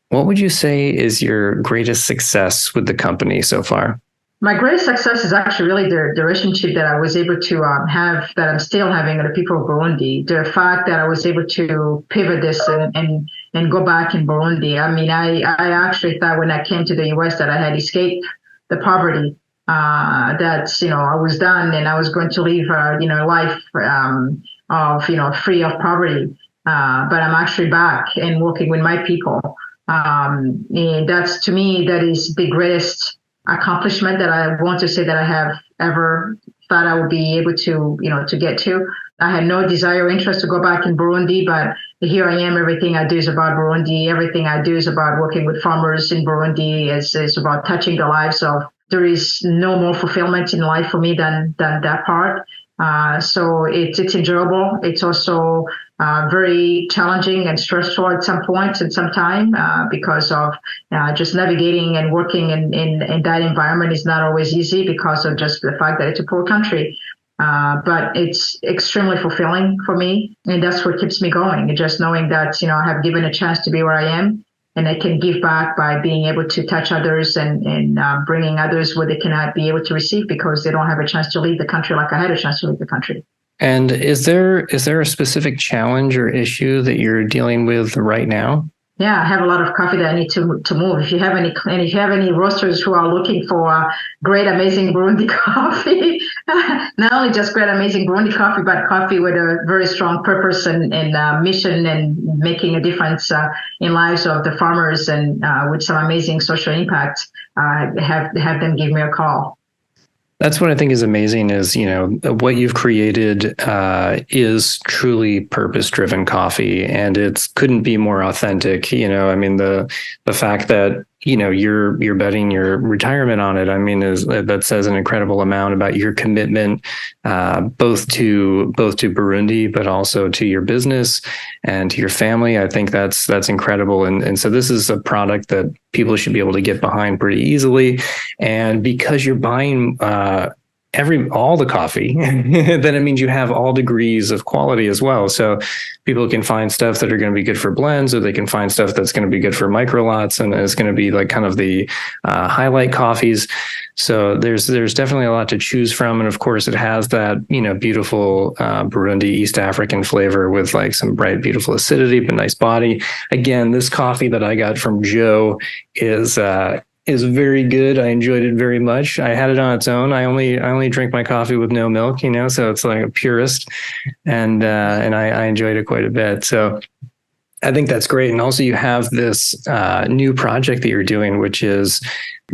What would you say is your greatest success with the company so far?
My greatest success is actually really the relationship that I was able to have, that I'm still having with the people of Burundi. The fact that I was able to pivot this and go back in Burundi. I mean, I actually thought when I came to the US that I had escaped the poverty, that, I was done and I was going to live, a life of, free of poverty. But I'm actually back and working with my people. And that's, to me, that is the greatest accomplishment that I want to say that I have ever thought I would be able to, to get to. I had no desire or interest to go back in Burundi, but here I am. Everything I do is about Burundi. Everything I do is about working with farmers in Burundi. It's about touching the lives of. There is no more fulfillment in life for me than that part. So it's enjoyable. It's also very challenging and stressful at some points and some time because of just navigating and working in that environment is not always easy because of just the fact that it's a poor country. But it's extremely fulfilling for me. And that's what keeps me going. And just knowing that, I have given a chance to be where I am. And I can give back by being able to touch others and bringing others where they cannot be able to receive because they don't have a chance to leave the country like I had a chance to leave the country.
And is there a specific challenge or issue that you're dealing with right now?
Yeah, I have a lot of coffee that I need to move. If you have any roasters who are looking for great, amazing Burundi coffee, not only just great, amazing Burundi coffee, but coffee with a very strong purpose and mission and making a difference in lives of the farmers and with some amazing social impact, have them give me a call.
That's what I think is amazing is, what you've created is truly purpose-driven coffee, and it couldn't be more authentic. I mean, the fact that, you're betting your retirement on it, I mean, that says an incredible amount about your commitment, both to Burundi, but also to your business and to your family. I think that's incredible. And so this is a product that people should be able to get behind pretty easily. And because you're buying all the coffee, then it means you have all degrees of quality as well. So people can find stuff that are going to be good for blends, or they can find stuff that's going to be good for micro lots and is going to be like kind of the highlight coffees. So there's definitely a lot to choose from, and of course it has that beautiful Burundi East African flavor with like some bright, beautiful acidity, but nice body. Again, this coffee that I got from Joe is very good. I enjoyed it very much. I had it on its own. I only drink my coffee with no milk, so it's like a purist, and I enjoyed it quite a bit. So I think that's great. And also you have this new project that you're doing, which is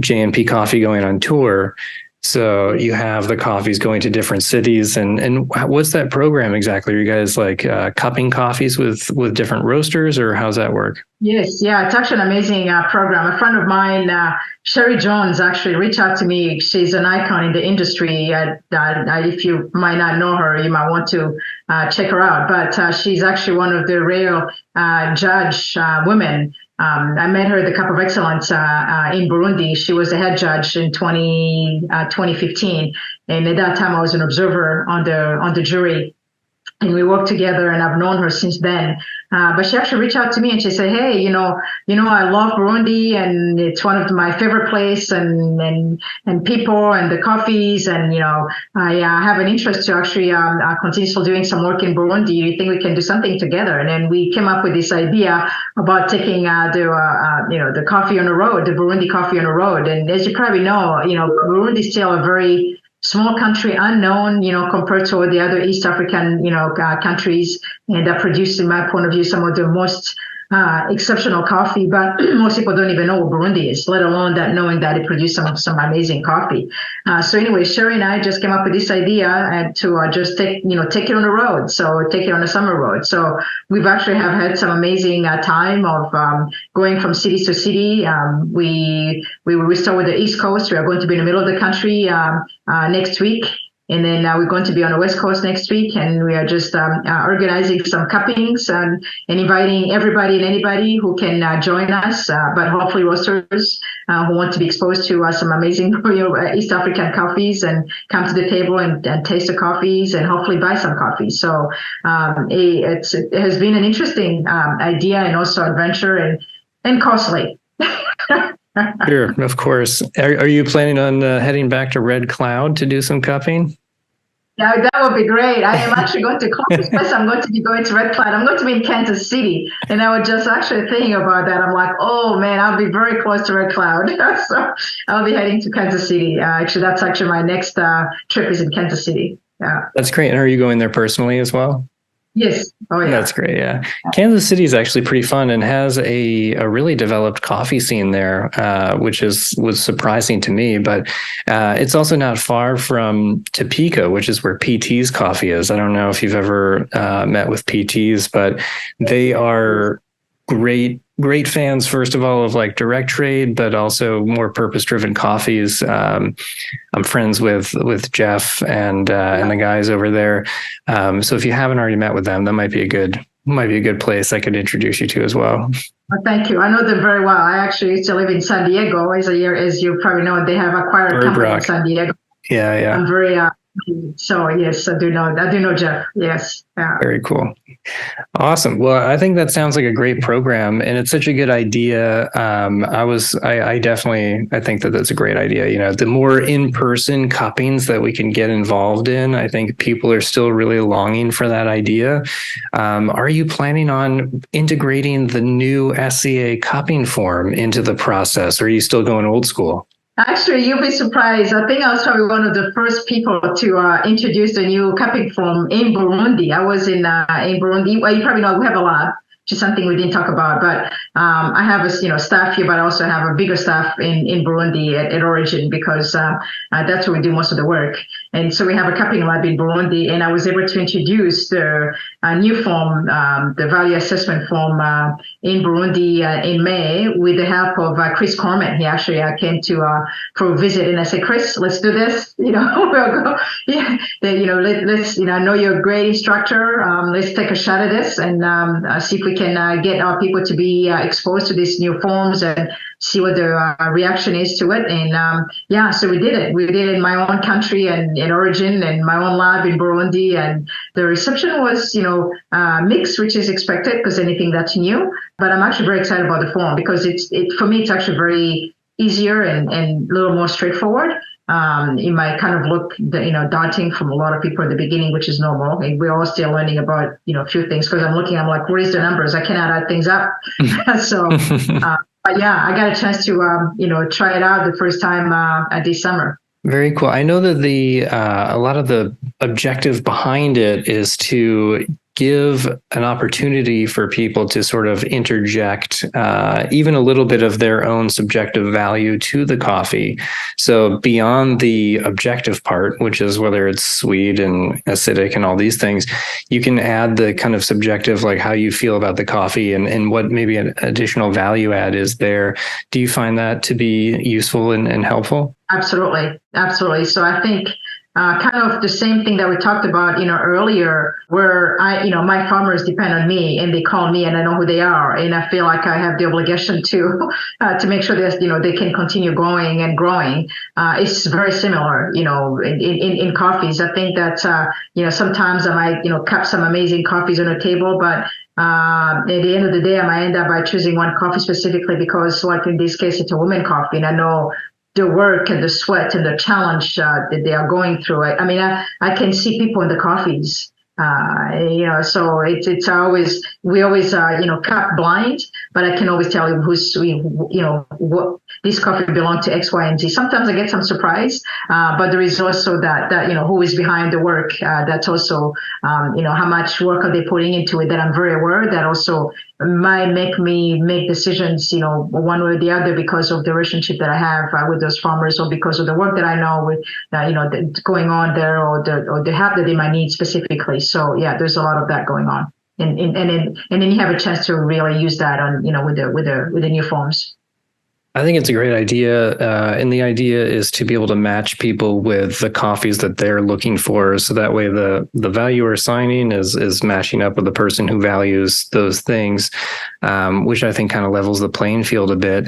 J&P Coffee going on tour. So you have the coffees going to different cities, and what's that program exactly? Are you guys like cupping coffees with different roasters, or how's that work?
Yes, yeah, it's actually an amazing program. A friend of mine, Sherry Jones, actually reached out to me. She's an icon in the industry. If you might not know her, you might want to check her out. But she's actually one of the rare judge women. I met her at the Cup of Excellence in Burundi. She was the head judge in 2015. And at that time, I was an observer on the jury. And we worked together, and I've known her since then. But she actually reached out to me and she said, "Hey, I love Burundi, and it's one of my favorite place, and people and the coffees, and I have an interest to actually continue still doing some work in Burundi. Do you think we can do something together?" And then we came up with this idea about taking the coffee on the road, the Burundi coffee on the road. And as you probably know, Burundi is still a very small country, unknown, compared to all the other East African, countries, and that produce, in my point of view, some of the most exceptional coffee. But most people don't even know what Burundi is, let alone knowing that it produces some amazing coffee. So anyway, Sherry and I just came up with this idea and to just take it on the road. So take it on the summer road. So we've actually have had some amazing time of going from city to city. We start with the East Coast. We are going to be in the middle of the country next week. And then we're going to be on the West Coast next week, and we are just organizing some cuppings and inviting everybody and anybody who can join us, but hopefully roasters who want to be exposed to some amazing East African coffees and come to the table and taste the coffees and hopefully buy some coffee. So it has been an interesting idea and also adventure and costly.
Sure, of course. Are you planning on heading back to Red Cloud to do some cupping?
Yeah, that would be great. I am actually going to Coffee Space. I'm going to be going to Red Cloud. I'm going to be in Kansas City. And I was just actually thinking about that. I'm like, oh man, I'll be very close to Red Cloud. So I'll be heading to Kansas City. That's actually my next trip is in Kansas City. Yeah.
That's great. And are you going there personally as well?
Yes. Oh, yeah.
That's great. Yeah. Kansas City is actually pretty fun and has a really developed coffee scene there, which was surprising to me. But it's also not far from Topeka, which is where PT's coffee is. I don't know if you've ever met with PT's, but they are great fans, first of all, of like direct trade, but also more purpose-driven coffees. I'm friends with Jeff and the guys over there. So if you haven't already met with them, that might be a good place I could introduce you to as well.
Well, thank you. I know them very well. I actually used to live in San Diego. As you probably know, they have acquired a company in San Diego.
Yeah.
I'm very so yes, I do know Jeff. Yes. Yeah.
Very cool. Awesome. Well, I think that sounds like a great program, and it's such a good idea. I definitely think that that's a great idea. The more in-person cuppings that we can get involved in, I think people are still really longing for that idea. Are you planning on integrating the new SCA cupping form into the process, or are you still going old school?
Actually, you'll be surprised. I think I was probably one of the first people to introduce the new cupping form in Burundi. I was in Burundi. Well, you probably know we have a lab, which is something we didn't talk about. But I have a staff here, but I also have a bigger staff in Burundi at Aroian because that's where we do most of the work. And so we have a cupping lab in Burundi, and I was able to introduce the new form, the value assessment form, in Burundi in May with the help of Chris Corman. He actually came to for a visit, and I said, Chris, let's do this. We'll go. Yeah, let's. I know you're a great instructor. Let's take a shot at this and see if we can get our people to be exposed to these new forms and see what the reaction is to it. And so we did it. We did it in my own country and in origin and my own lab in Burundi. And the reception was, mixed, which is expected because anything that's new. But I'm actually very excited about the forum because for me, it's actually very easier and a little more straightforward. It might kind of look, daunting from a lot of people at the beginning, which is normal. And we're all still learning about, a few things because I'm like, where is the numbers? I cannot add things up. So, but yeah, I got a chance to, try it out the first time this summer.
Very cool. I know that a lot of the objective behind it is to give an opportunity for people to sort of interject even a little bit of their own subjective value to the coffee. So beyond the objective part, which is whether it's sweet and acidic and all these things, you can add the kind of subjective, like how you feel about the coffee and what maybe an additional value add is there. Do you find that to be useful and helpful?
Absolutely. Absolutely. So I think kind of the same thing that we talked about, earlier, where my farmers depend on me and they call me and I know who they are. And I feel like I have the obligation to make sure that, they can continue growing and growing. It's very similar, in coffees. I think that, sometimes I might, cut some amazing coffees on the table, but at the end of the day, I might end up by choosing one coffee specifically because, like in this case, it's a woman coffee. And I know the work and the sweat and the challenge that they are going through. I can see people in the coffees, so it's always, we always, cut blind, but I can always tell you what this coffee belongs to X, Y, and Z. Sometimes I get some surprise, but there is also that, who is behind the work. That's also, how much work are they putting into it that I'm very aware that also might make me make decisions, one way or the other because of the relationship that I have with those farmers or because of the work that I know with, going on there or the help that they might need specifically. So yeah, there's a lot of that going on. And then you have a chance to really use that on, with the new forms.
I think it's a great idea. And the idea is to be able to match people with the coffees that they're looking for. So that way the value we're assigning is matching up with the person who values those things, which I think kind of levels the playing field a bit.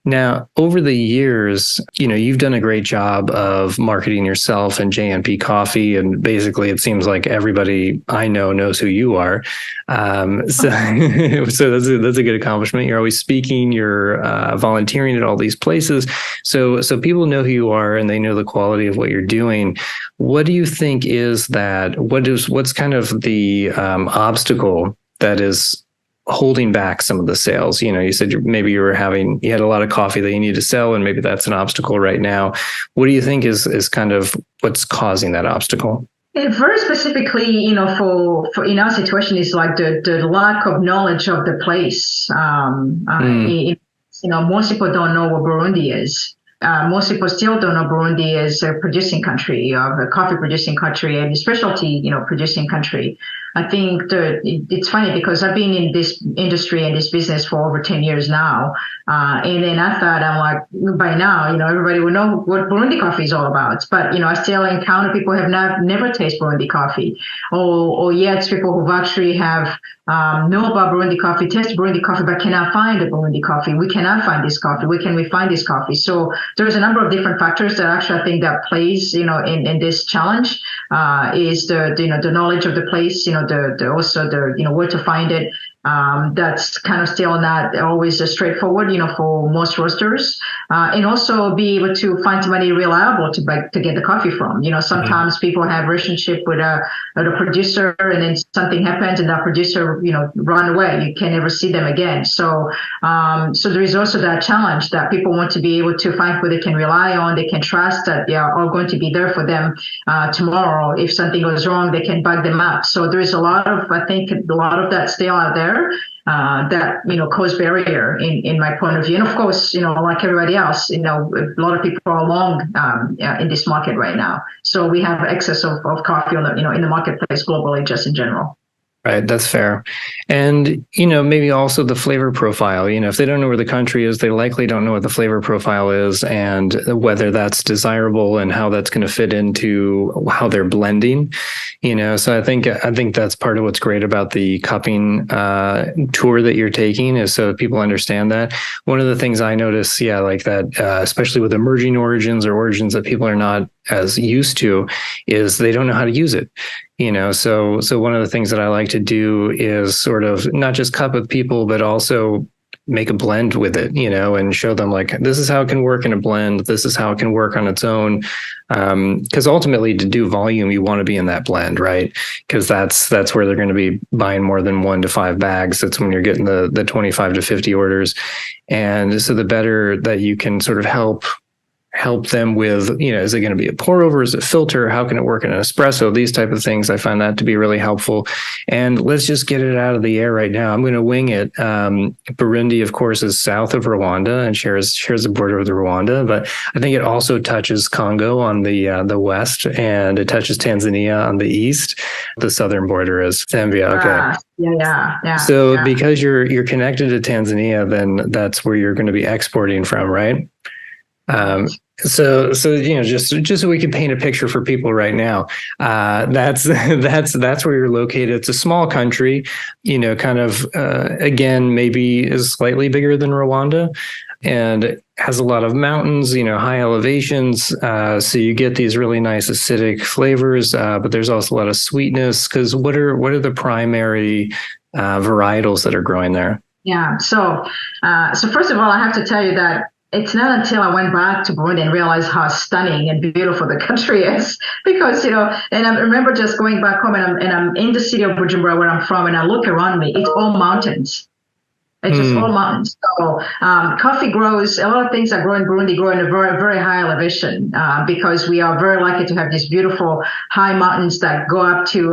Now, over the years, you've done a great job of marketing yourself and JNP Coffee, and basically it seems like everybody I know knows who you are. So that's a good accomplishment. You're always speaking, you're volunteering at all these places. So people know who you are and they know the quality of what you're doing. What do you think is that? What's kind of the obstacle that is holding back some of the sales? You said maybe you had a lot of coffee that you need to sell, and maybe that's an obstacle right now. What do you think is kind of what's causing that obstacle?
And very specifically, for in our situation, is like the lack of knowledge of the place. Most people don't know what Burundi is. Most people still don't know Burundi is a producing country, a coffee producing country, and a specialty, producing country. I think it's funny because I've been in this industry and this business for over 10 years now. And then I thought, I'm like, by now, everybody will know what Burundi coffee is all about. But, I still encounter people who have never tasted Burundi coffee. Or yet people who actually have know about Burundi coffee, taste Burundi coffee, but cannot find the Burundi coffee. We cannot find this coffee. Where can we find this coffee? So there's a number of different factors that actually I think that plays, in this challenge, is the knowledge of the place, also where to find it. That's kind of still not always straightforward, for most roasters, and also be able to find somebody reliable to get the coffee from. Sometimes people have relationship with a producer, and then something happens, and that producer, run away. You can never see them again. So there is also that challenge that people want to be able to find who they can rely on, they can trust that they are all going to be there for them tomorrow. If something goes wrong, they can bug them up. So there is I think a lot of that still out there. That cause barrier in my point of view, and of course, like everybody else, a lot of people are long in this market right now. So we have excess of coffee in the marketplace globally, just in general.
Right, that's fair. And, maybe also the flavor profile. If they don't know where the country is, they likely don't know what the flavor profile is and whether that's desirable and how that's going to fit into how they're blending. So I think that's part of what's great about the cupping tour that you're taking is so people understand that. One of the things I notice, yeah, like that, especially with emerging origins or origins that people are not as used to, is they don't know how to use it. So one of the things that I like to do is sort of not just cup with people, but also make a blend with it, and show them like, this is how it can work in a blend. This is how it can work on its own. Because ultimately to do volume, you want to be in that blend, right? Because that's where they're going to be buying more than 1 to 5 bags. That's when you're getting the 25 to 50 orders. And so the better that you can sort of help them with, is it going to be a pour over? Is it filter? How can it work in an espresso? These type of things. I find that to be really helpful. And let's just get it out of the air right now. I'm going to wing it. Burundi, of course, is south of Rwanda and shares the border with Rwanda, but I think it also touches Congo on the west, and it touches Tanzania on the east. The southern border is Zambia. Okay.
Yeah.
So because you're connected to Tanzania, then that's where you're going to be exporting from, right? So just so we can paint a picture for people right now, that's where you're located. It's a small country, kind of again maybe is slightly bigger than Rwanda, and has a lot of mountains, high elevations. So you get these really nice acidic flavors, but there's also a lot of sweetness. Because what are the primary varietals that are growing there?
Yeah. So first of all, I have to tell you that it's not until I went back to Burundi and realized how stunning and beautiful the country is, because, and I remember just going back home and I'm in the city of Bujumbura where I'm from, and I look around me, it's all mountains. It's just all mountains. So coffee grows, a lot of things that grow in Burundi grow in a very, very high elevation because we are very lucky to have these beautiful high mountains that go up to,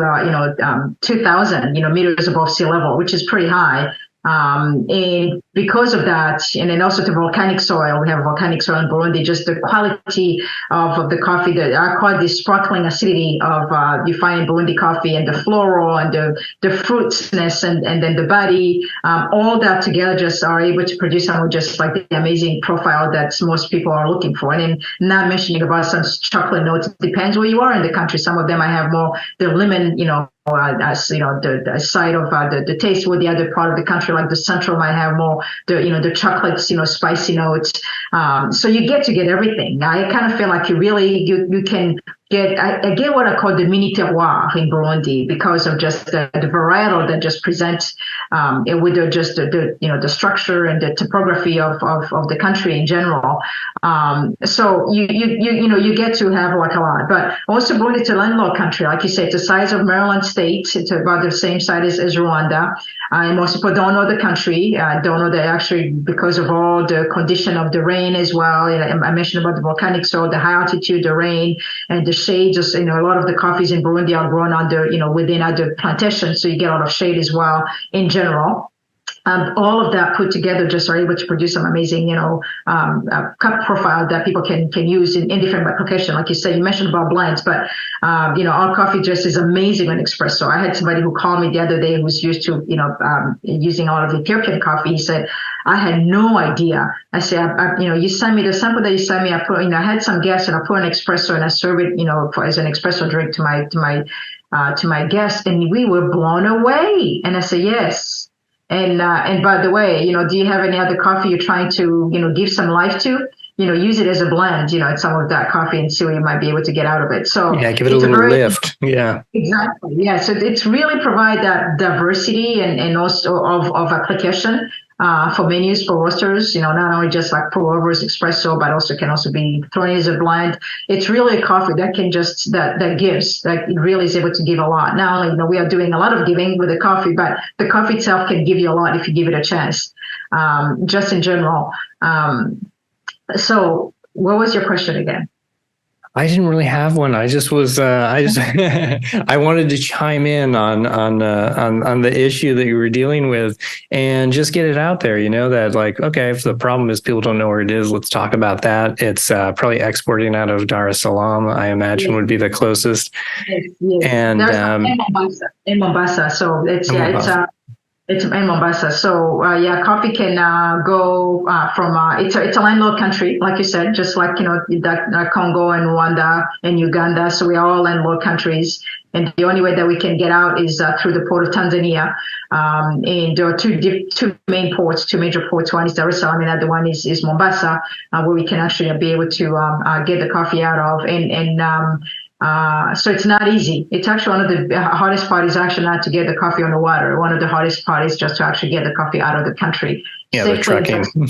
2,000, meters above sea level, which is pretty high. And because of that, and then also the volcanic soil, we have volcanic soil in Burundi, just the quality of the coffee, I call the sparkling acidity of you find in Burundi coffee, and the floral and the fruitness and then the body, all that together just are able to produce some just like the amazing profile that most people are looking for. And then not mentioning about some chocolate notes, it depends where you are in the country. Some of them I have more the lemon, as the side of the taste, with the other part of the country, like the central, might have more the chocolates, spicy notes. So you get everything. I kind of feel like you can get, I get what I call the mini terroir in Burundi because of just the varietal that just presents with the structure and the topography of the country in general. So you get to have like a lot, but also Burundi is a landlocked country. Like you said, it's the size of Maryland state. It's about the same size as Rwanda. And most people don't know the country, don't know that actually because of all the condition of the rain as well. I mentioned about the volcanic soil, the high altitude, the rain, and the shade. Just, a lot of the coffees in Burundi are grown under, within other plantations. So you get a lot of shade as well in general. All of that put together just are able to produce some amazing, cup profile that people can use in different applications. Like you said, you mentioned about blends, but, our coffee just is amazing on espresso. I had somebody who called me the other day who's used to, using a lot of Ethiopian coffee. He said, I had no idea. I said, you sent me the sample that you sent me. I put, I had some gas and I put an espresso and I serve it, as an espresso drink to my guests, and we were blown away. And I said, yes. And by the way, do you have any other coffee you're trying to, give some life to? Use it as a blend, some of that coffee and see what you might be able to get out of it. So
yeah, give it a little lift. Yeah,
exactly. Yeah. So it's really provide that diversity and also of application for menus, for roasters, not only just like pour overs, espresso, but also can also be thrown in as a blend. It's really a coffee that can just, that gives, like it really is able to give a lot. Not only, we are doing a lot of giving with the coffee, but the coffee itself can give you a lot if you give it a chance, just in general. So what was your question again?
I didn't really have one. I just was. I just. I wanted to chime in on the issue that you were dealing with, and just get it out there. You know that like, okay, if the problem is people don't know where it is, let's talk about that. It's probably exporting out of Dar es Salaam. I imagine would be the closest.
Yes, yes.
And
There's in Mombasa. In Mombasa. So it's
I'm
yeah,
about-
it's in Mombasa. So yeah, coffee can go from it's a landlocked country, like you said, just like that Congo and Rwanda and Uganda. So we are all landlocked countries, and the only way that we can get out is through the port of Tanzania. And there are two main ports, two major ports. One is Dar es Salaam, and the other one is Mombasa, where we can actually be able to get the coffee out of. So it's not easy. It's actually one of the hardest part is actually not to get the coffee on the water. One of the hardest part is just to actually get the coffee out of the country
yeah,
safely.
the trucking.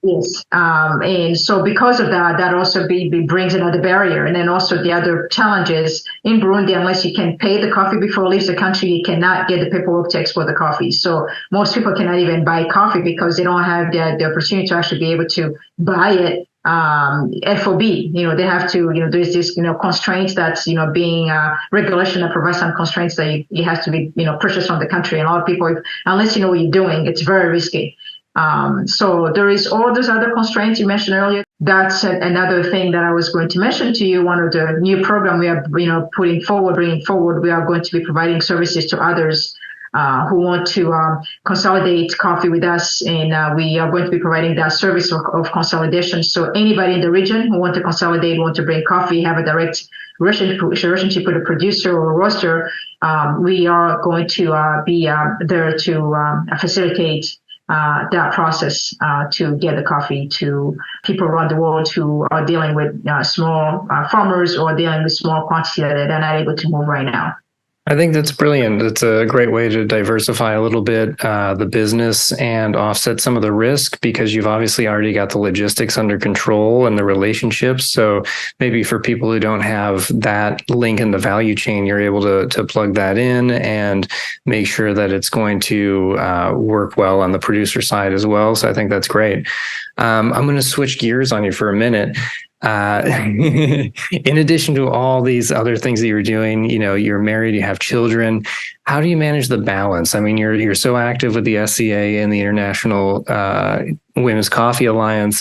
Yes. And so because of that, that also brings another barrier. And then also the other challenge is in Burundi, unless you can pay the coffee before it leaves the country, you cannot get the paperwork to export the coffee. So most people cannot even buy coffee because they don't have the opportunity to actually be able to buy it FOB. They have to, there's this, constraints that's, being regulation that provides some constraints that you have to be, purchased from the country. And a lot of people, unless you know what you're doing, it's very risky. So there is all those other constraints you mentioned earlier. That's another thing that I was going to mention to you. One of the new program we are, bringing forward, we are going to be providing services to others who want to consolidate coffee with us, and we are going to be providing that service of consolidation. So anybody in the region who want to consolidate, want to bring coffee, have a direct relationship with a producer or a roaster, we are going to be there to facilitate that process to get the coffee to people around the world who are dealing with small farmers or dealing with small quantity that they're not able to move right now.
I think that's brilliant. It's a great way to diversify a little bit the business and offset some of the risk because you've obviously already got the logistics under control and the relationships. So maybe for people who don't have that link in the value chain, you're able to plug that in and make sure that it's going to work well on the producer side as well. So I think that's great. I'm going to switch gears on you for a minute. In addition to all these other things that you're doing, you're married, you have children. How do you manage the balance? I mean, you're so active with the SCA and the International Women's Coffee Alliance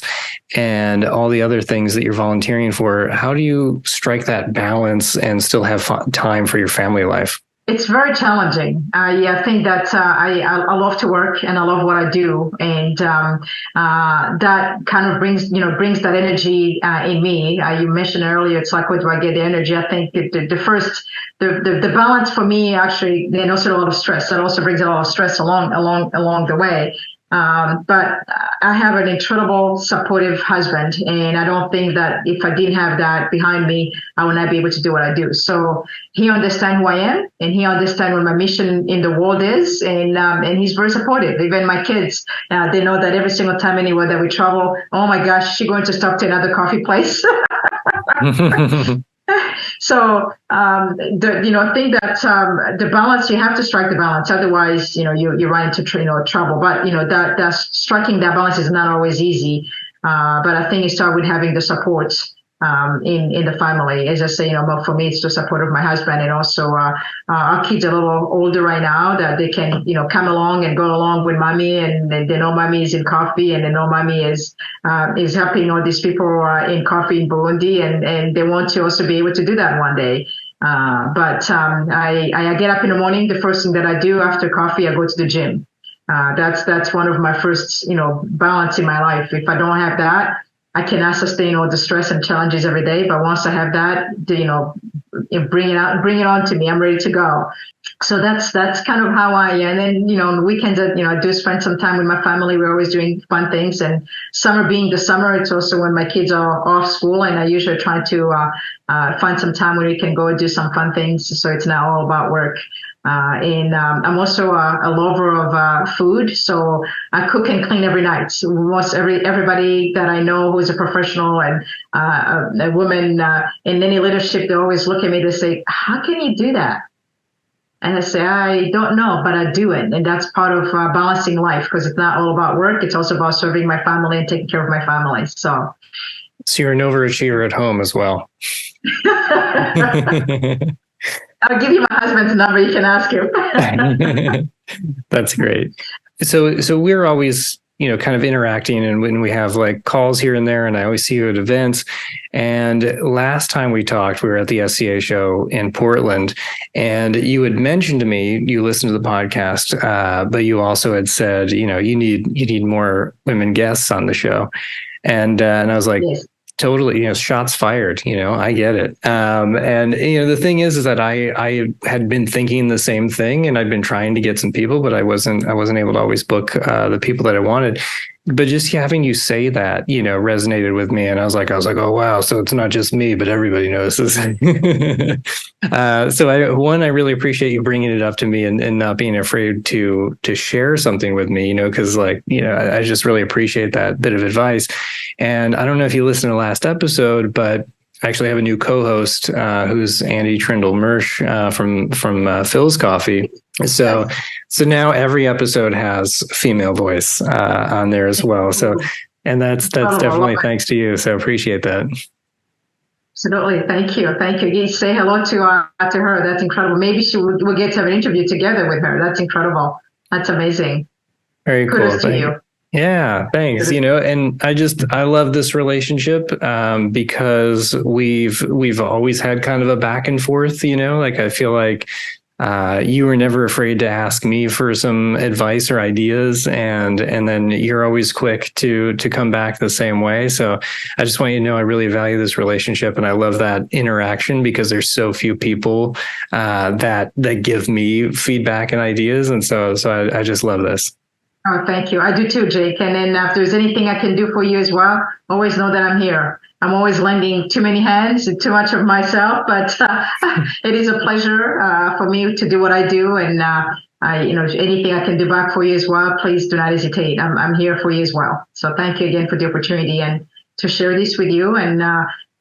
and all the other things that you're volunteering for. How do you strike that balance and still have time for your family life?
It's very challenging. I think that I love to work and I love what I do, and that kind of brings that energy in me. You mentioned earlier, it's like, where do I get the energy? I think the balance for me actually, and also a lot of stress. That also brings a lot of stress along the way. But I have an incredible supportive husband, and I don't think that if I didn't have that behind me, I would not be able to do what I do. So he understands who I am, and he understands what my mission in the world is, and he's very supportive. Even my kids, they know that every single time anywhere that we travel, oh my gosh, she's going to stop to another coffee place. So, I think that the balance, you have to strike the balance. Otherwise, you run into trouble. But that striking that balance is not always easy. But I think it starts with having the support in the family. As I say, for me, it's the support of my husband, and also our kids are a little older right now that they can, come along and go along with mommy, and they know mommy is in coffee, and they know mommy is helping all these people in coffee in Burundi, and they want to also be able to do that one day. But I get up in the morning. The first thing that I do after coffee, I go to the gym. That's one of my first, balance in my life. If I don't have that, I cannot sustain all the stress and challenges every day. But once I have that, bring it on to me. I'm ready to go. So that's kind of how I am. And then, on the weekends, I do spend some time with my family. We're always doing fun things. And summer being the summer, it's also when my kids are off school. And I usually try to find some time when we can go and do some fun things. So it's not all about work. And I'm also a lover of food, so I cook and clean every night. Most everybody that I know who's a professional and a woman in any leadership, they always look at me to say, "How can you do that?" And I say, "I don't know, but I do it." And that's part of balancing life, because it's not all about work; it's also about serving my family and taking care of my family. So
So you're an overachiever at home as well.
I'll give you my husband's number. You can ask him.
That's great. So we're always, kind of interacting, and when we have like calls here and there, and I always see you at events. And last time we talked, we were at the SCA show in Portland, and you had mentioned to me you listened to the podcast, but you also had said, you need more women guests on the show, and I was like, yes. Totally, shots fired, I get it. And, the thing is that I had been thinking the same thing, and I'd been trying to get some people, but I wasn't able to always book the people that I wanted. But just having you say that, resonated with me. And I was like, oh, wow. So it's not just me, but everybody notices. So I really appreciate you bringing it up to me and not being afraid to share something with me, because I just really appreciate that bit of advice. And I don't know if you listened to the last episode, but I actually have a new co-host who's Andy Trindle-Mersch from Phil's Coffee. So now every episode has female voice on there as well. So, and that's definitely thanks to you. So appreciate that.
Absolutely. Thank you. You say hello to her. That's incredible. Maybe we'll get to have an interview together with her. That's incredible. That's amazing.
Very cool.
Kudos to you.
Yeah, thanks. And I love this relationship because we've always had kind of a back and forth, like I feel like you were never afraid to ask me for some advice or ideas, and then you're always quick to come back the same way. So I just want you to know I really value this relationship, and I love that interaction because there's so few people that give me feedback and ideas, and so I just love this.
Oh, thank you. I do too, Jake. And then if there's anything I can do for you as well, always know that I'm here. I'm always lending too many hands and too much of myself, but it is a pleasure for me to do what I do. And anything I can do back for you as well, please do not hesitate. I'm here for you as well. So thank you again for the opportunity and to share this with you, and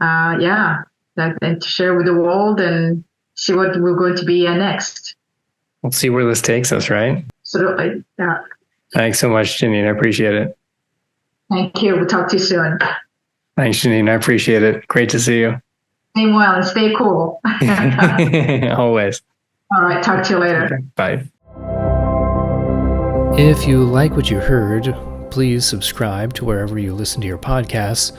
and to share with the world and see what we're going to be next.
We'll see where this takes us, right?
Absolutely. Yeah.
Thanks so much, Jeanine. I appreciate it.
Thank you. We'll talk to you soon.
Thanks, Jeanine. I appreciate it. Great to see you.
Stay well and stay cool.
Always.
All right. Talk to you later.
Okay, bye.
If you like what you heard, please subscribe to wherever you listen to your podcasts.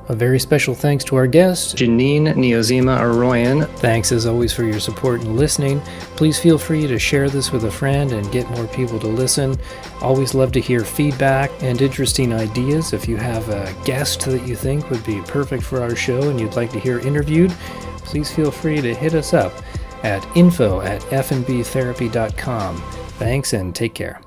A very special thanks to our guest,
Jeanine Niyonzima Aroian.
Thanks as always for your support and listening. Please feel free to share this with a friend and get more people to listen. Always love to hear feedback and interesting ideas. If you have a guest that you think would be perfect for our show and you'd like to hear interviewed, please feel free to hit us up at info@fnbtherapy.com. Thanks and take care.